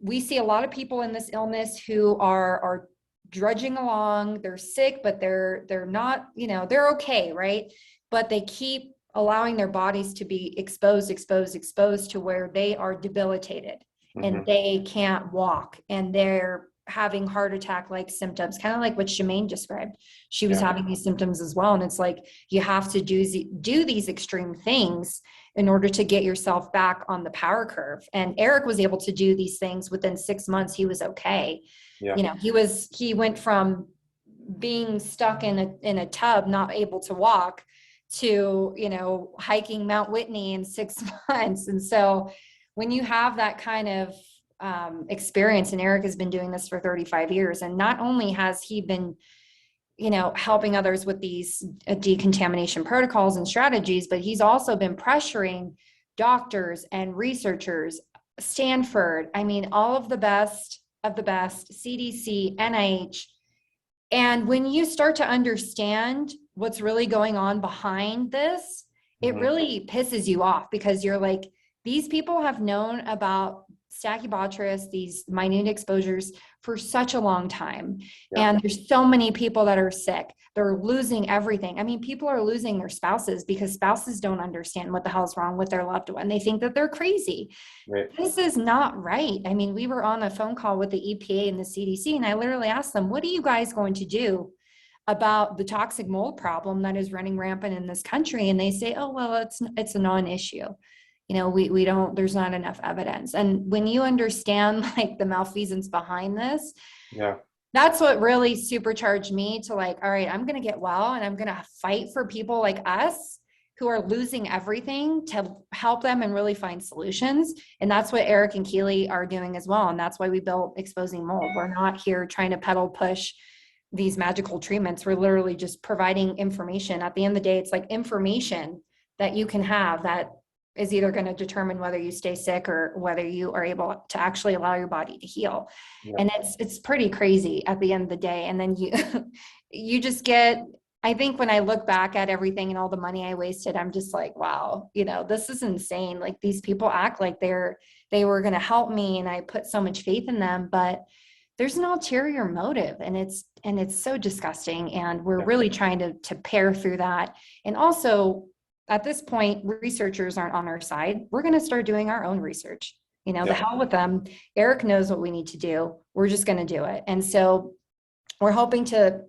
we see a lot of people in this illness who are drudging along. They're sick, but they're not, they're okay, right? But they keep allowing their bodies to be exposed to where they are debilitated and they can't walk, and they're having heart attack like symptoms, kind of like what Shemaine described. She was having these symptoms as well. And it's like, you have to do these extreme things in order to get yourself back on the power curve. And Eric was able to do these things within 6 months. He was okay. He went from being stuck in a tub, not able to walk, to, hiking Mount Whitney in 6 months. And so when you have that kind of experience, and Eric has been doing this for 35 years, and not only has he been helping others with these decontamination protocols and strategies, but he's also been pressuring doctors and researchers, Stanford, I mean, all of the best of the best, CDC, NIH. And when you start to understand what's really going on behind this, it really pisses you off, because you're like, these people have known about Stachybotrys, these minute exposures, for such a long time. And there's so many people that are sick. They're losing everything. I mean, people are losing their spouses because spouses don't understand what the hell is wrong with their loved one. They think that they're crazy. Right. This is not right. I mean, we were on a phone call with the EPA and the CDC, and I literally asked them, what are you guys going to do about the toxic mold problem that is running rampant in this country? And they say, oh, well, it's a non-issue. We don't, there's not enough evidence. And when you understand like the malfeasance behind this, that's what really supercharged me to like, all right, I'm going to get well, and I'm going to fight for people like us who are losing everything to help them and really find solutions. And that's what Eric and Keely are doing as well. And that's why we built Exposing Mold. We're not here trying to peddle push these magical treatments. We're literally just providing information. At the end of the day, it's like information that you can have that is either going to determine whether you stay sick or whether you are able to actually allow your body to heal. And it's pretty crazy at the end of the day. And then you just get, I think when I look back at everything and all the money I wasted, I'm just like, wow, this is insane. Like, these people act like they were going to help me, and I put so much faith in them, but there's an ulterior motive, and it's so disgusting. And we're really trying to pare through that. And also, at this point, researchers aren't on our side. We're going to start doing our own research. The hell with them. Eric knows what we need to do. We're just going to do it. And so we're hoping to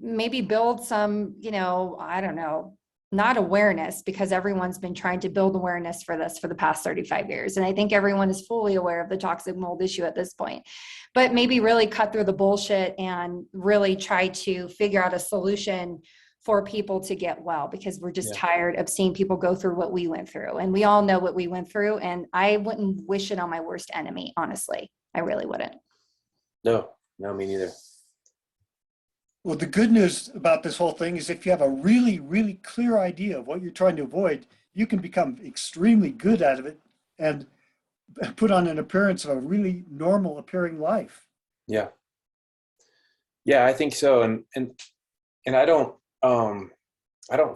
maybe build some, I don't know, not awareness, because everyone's been trying to build awareness for this for the past 35 years. And I think everyone is fully aware of the toxic mold issue at this point, but maybe really cut through the bullshit and really try to figure out a solution for people to get well, because we're just tired of seeing people go through what we went through. And we all know what we went through. And I wouldn't wish it on my worst enemy, honestly. I really wouldn't. No, me neither. Well, the good news about this whole thing is if you have a really, really clear idea of what you're trying to avoid, you can become extremely good at it and put on an appearance of a really normal appearing life. Yeah. Yeah, I think so. And I don't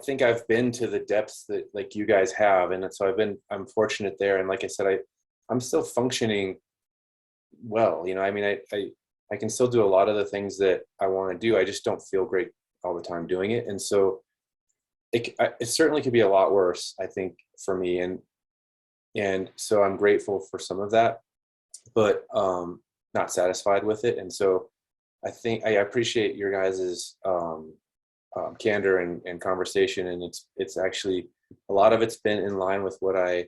think I've been to the depths that like you guys have. And so I'm fortunate there. And like I said, I'm still functioning well, I mean, I can still do a lot of the things that I want to do. I just don't feel great all the time doing it. And so it certainly could be a lot worse, I think, for me. And so I'm grateful for some of that, but not satisfied with it. And so I think I appreciate your guys's candor and conversation. And it's actually, a lot of it's been in line with what I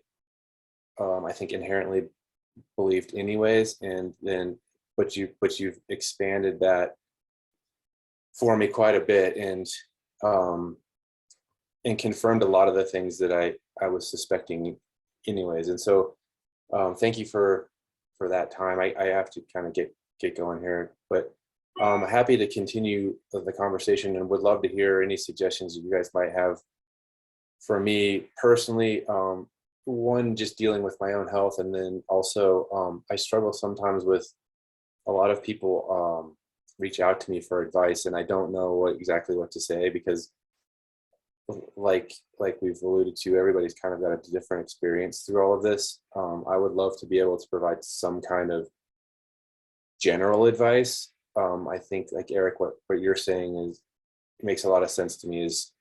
think inherently believed anyways. And then, but you've expanded that for me quite a bit, and confirmed a lot of the things that I was suspecting anyways. And so thank you for that time. I have to kind of get going here, but happy to continue the conversation, and would love to hear any suggestions you guys might have for me personally. One, just dealing with my own health, and then also I struggle sometimes with a lot of people reach out to me for advice, and I don't know exactly what to say, because like we've alluded to, everybody's kind of got a different experience through all of this. I would love to be able to provide some kind of general advice. I think, like Eric, what you're saying makes a lot of sense to me, is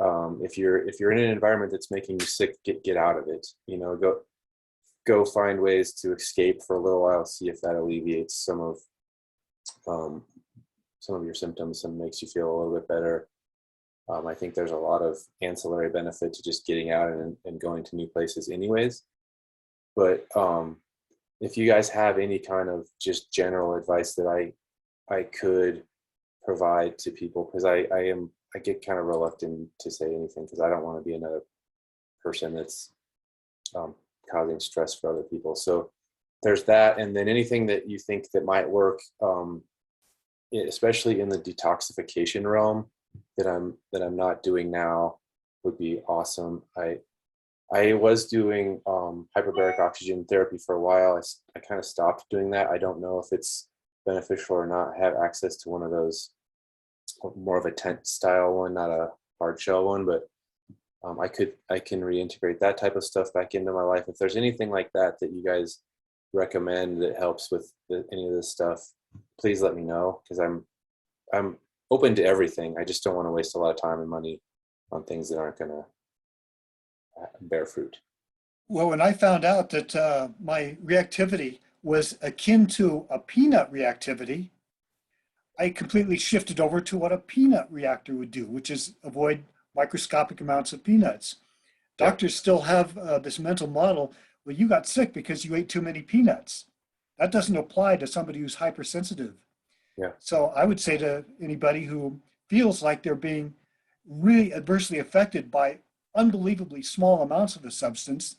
if you're in an environment that's making you sick, get out of it. Go find ways to escape for a little while, see if that alleviates some of your symptoms and makes you feel a little bit better. I think there's a lot of ancillary benefit to just getting out and going to new places anyways. But if you guys have any kind of just general advice that I could provide to people, because I get kind of reluctant to say anything, because I don't want to be another person that's causing stress for other people. So there's that. And then anything that you think that might work, especially in the detoxification realm, that I'm not doing now, would be awesome. I was doing hyperbaric oxygen therapy for a while. I kind of stopped doing that. I don't know if it's beneficial or not. I have access to one of those, more of a tent style one, not a hard shell one, but I can reintegrate that type of stuff back into my life. If there's anything like that you guys recommend that helps with any of this stuff, please let me know, because I'm open to everything. I just don't want to waste a lot of time and money on things that aren't going to bear fruit. Well, when I found out that my reactivity was akin to a peanut reactivity, I completely shifted over to what a peanut reactor would do, which is avoid microscopic amounts of peanuts. Yeah. Doctors still have this mental model, well, you got sick because you ate too many peanuts. That doesn't apply to somebody who's hypersensitive. Yeah. So I would say to anybody who feels like they're being really adversely affected by unbelievably small amounts of the substance,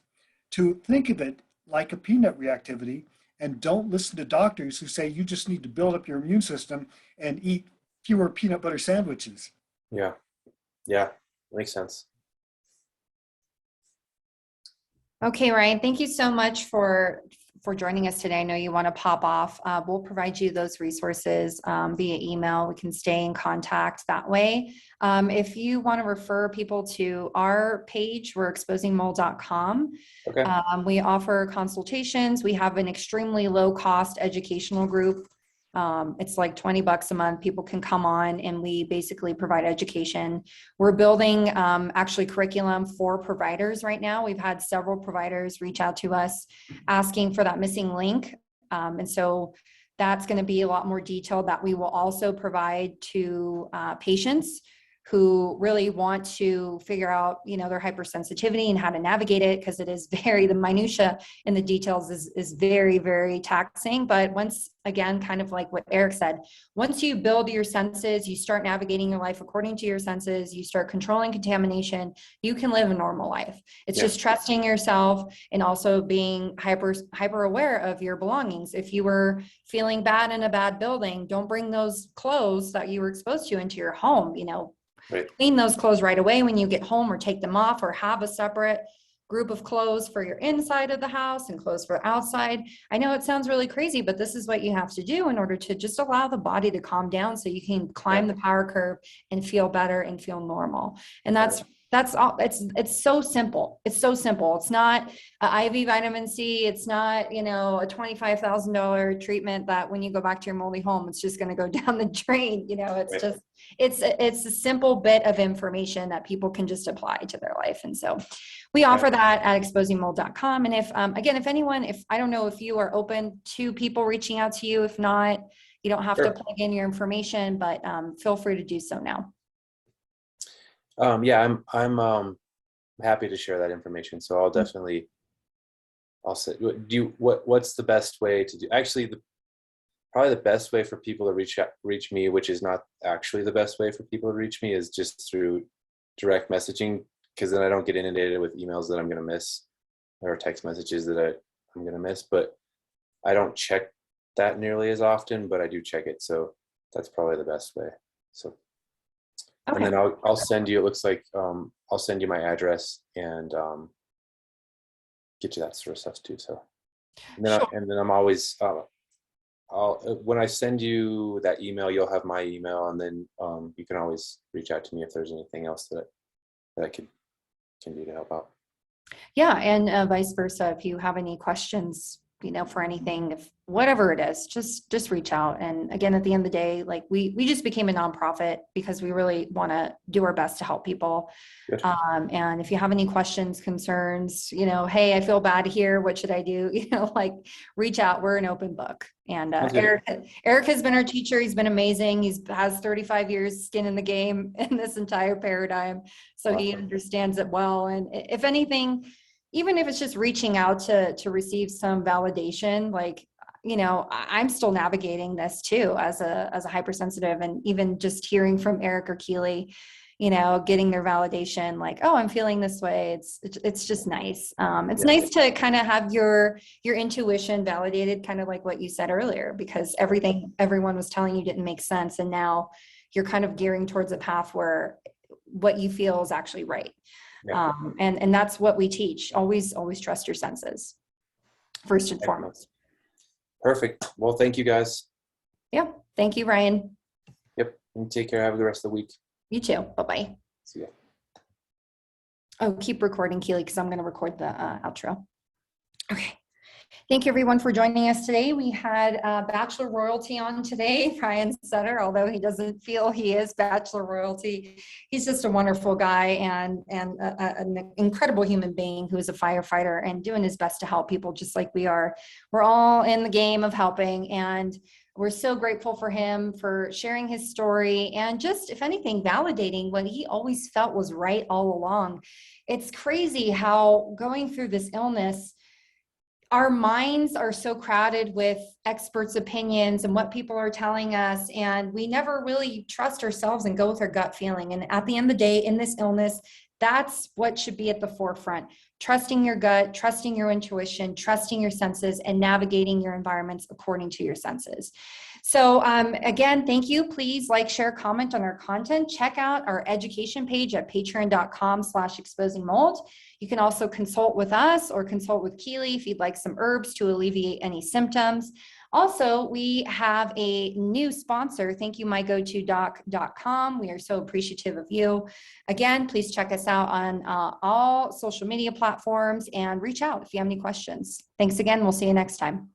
to think of it like a peanut reactivity, and don't listen to doctors who say you just need to build up your immune system and eat fewer peanut butter sandwiches. Yeah, makes sense. Okay, Ryan, thank you so much for joining us today. I know you want to pop off. We'll provide you those resources via email. We can stay in contact that way. If you want to refer people to our page, we're exposingmold.com. Okay. We offer consultations. We have an extremely low cost educational group. It's like $20 a month. People can come on and we basically provide education. We're building actually curriculum for providers right now. We've had several providers reach out to us asking for that missing link. And so that's going to be a lot more detailed that we will also provide to patients who really want to figure out, their hypersensitivity and how to navigate it, because it is the minutia in the details is very, very taxing. But once again, kind of like what Eric said, once you build your senses, you start navigating your life according to your senses, you start controlling contamination, you can live a normal life. It's just trusting yourself and also being hyper aware of your belongings. If you were feeling bad in a bad building, don't bring those clothes that you were exposed to into your home. Right. Clean those clothes right away when you get home, or take them off, or have a separate group of clothes for your inside of the house and clothes for outside. I know it sounds really crazy, but this is what you have to do in order to just allow the body to calm down so you can climb the power curve and feel better and feel normal. And that's all. It's so simple. It's so simple. It's not IV vitamin C. It's not, you know, a $25,000 treatment that when you go back to your moldy home, it's just going to go down the drain. You know, it's just, it's a simple bit of information that people can just apply to their life. And so we offer that at exposingmold.com. And if, again, if anyone, if I don't know if you are open to people reaching out to you, if not, you don't have to plug in your information, but feel free to do so now. Yeah, I'm happy to share that information. So I'll definitely, I'll say, what's the best way to do? Actually, probably the best way for people to reach me, which is not actually the best way for people to reach me, is just through direct messaging, because then I don't get inundated with emails that I'm going to miss or text messages that I'm going to miss. But I don't check that nearly as often, but I do check it. So that's probably the best way. So. Okay. And then I'll send you, it looks like, I'll send you my address and get you that sort of stuff too. So, and then I'm always, when I send you that email, you'll have my email, and then you can always reach out to me if there's anything else that I can do to help out. Yeah. And vice versa. If you have any questions, you know, for anything, if whatever it is, just reach out. And again, at the end of the day, like we just became a nonprofit because we really want to do our best to help people. And if you have any questions, concerns, you know, hey, I feel bad here, what should I do? You know, like reach out. We're an open book. And Eric has been our teacher. He's been amazing. Has 35 years skin in the game in this entire paradigm. So He understands it well. And if anything, even if it's just reaching out to receive some validation, like, you know, I'm still navigating this too as a hypersensitive, and even just hearing from Eric or Keely, you know, getting their validation, like, oh, I'm feeling this way. It's just nice. It's nice to kind of have your intuition validated, kind of like what you said earlier, because everything everyone was telling you didn't make sense. And now you're kind of gearing towards a path where what you feel is actually right. Yeah. And that's what we teach. Always trust your senses first and foremost. Perfect. Well, thank you guys. Yeah. Thank you, Ryan. Yep. And take care. Have a good rest of the week. You too. Bye-bye. See ya. Oh, keep recording, Keely, because I'm going to record the outro. Okay. Thank you, everyone, for joining us today. We had Bachelor Royalty on today, Ryan Sutter, although he doesn't feel he is Bachelor Royalty. He's just a wonderful guy and an incredible human being who is a firefighter and doing his best to help people just like we are. We're all in the game of helping, and we're so grateful for him for sharing his story and just, if anything, validating what he always felt was right all along. It's crazy how going through this illness, our minds are so crowded with experts' opinions and what people are telling us, and we never really trust ourselves and go with our gut feeling. And at the end of the day, in this illness, that's what should be at the forefront. Trusting your gut, trusting your intuition, trusting your senses, and navigating your environments according to your senses. So again, thank you. Please like, share, comment on our content. Check out our education page at patreon.com/exposingmold. You can also consult with us or consult with Keely if you'd like some herbs to alleviate any symptoms. Also, we have a new sponsor. Thank you, mygotodoc.com. We are so appreciative of you. Again, please check us out on all social media platforms and reach out if you have any questions. Thanks again. We'll see you next time.